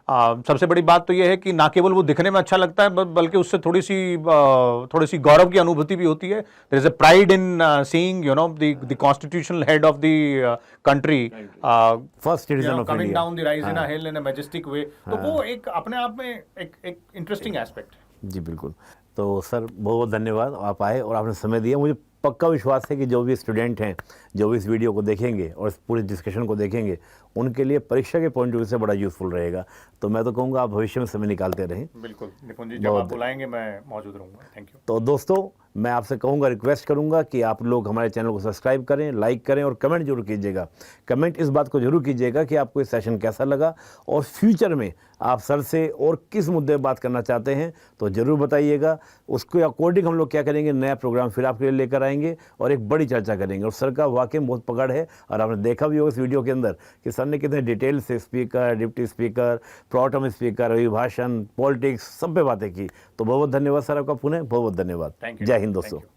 सबसे बड़ी बात तो ये है कि ना केवल वो दिखने में अच्छा लगता है बल्कि उससे थोड़ी सी गौरव की अनुभूति भी होती है। There is a pride in seeing the constitutional head of the country first citizen of coming India. Down the rise in a hill in a majestic way, तो वो एक अपने आप में एक इंटरेस्टिंग एस्पेक्ट है। जी बिल्कुल। तो सर बहुत बहुत धन्यवाद, आप आए और आपने समय दिया। मुझे पक्का विश्वास है कि जो भी स्टूडेंट हैं जो भी इस वीडियो को देखेंगे और इस पूरे डिस्कशन को देखेंगे उनके लिए परीक्षा के पॉइंट ऑफ व्यू से बड़ा यूजफुल रहेगा। तो मैं तो कहूँगा आप भविष्य में समय निकालते रहें। बिल्कुल निपुण जी, जब आप बुलाएंगे मैं मौजूद रहूंगा। Thank you. तो दोस्तों मैं आपसे कहूँगा, रिक्वेस्ट करूँगा कि आप लोग हमारे चैनल को सब्सक्राइब करें, लाइक करें और कमेंट जरूर कीजिएगा। कमेंट इस बात को जरूर कीजिएगा कि आपको ये सेशन कैसा लगा और फ्यूचर में आप सर से और किस मुद्दे पर बात करना चाहते हैं तो ज़रूर बताइएगा। उसके अकॉर्डिंग हम लोग क्या करेंगे, नया प्रोग्राम फिर आपके लिए लेकर आएंगे और एक बड़ी चर्चा करेंगे। और सर का वाकई में बहुत पकड़ है और आपने देखा भी होगा इस वीडियो के अंदर कि सर ने कितने डिटेल से speaker, deputy speaker, pro tem speaker, अभिभाषण, पॉलिटिक्स सब पे बातें की। तो बहुत बहुत धन्यवाद सर आपका, पुनः बहुत बहुत धन्यवाद। Thank you. जय हिंद Thank दोस्तों। you.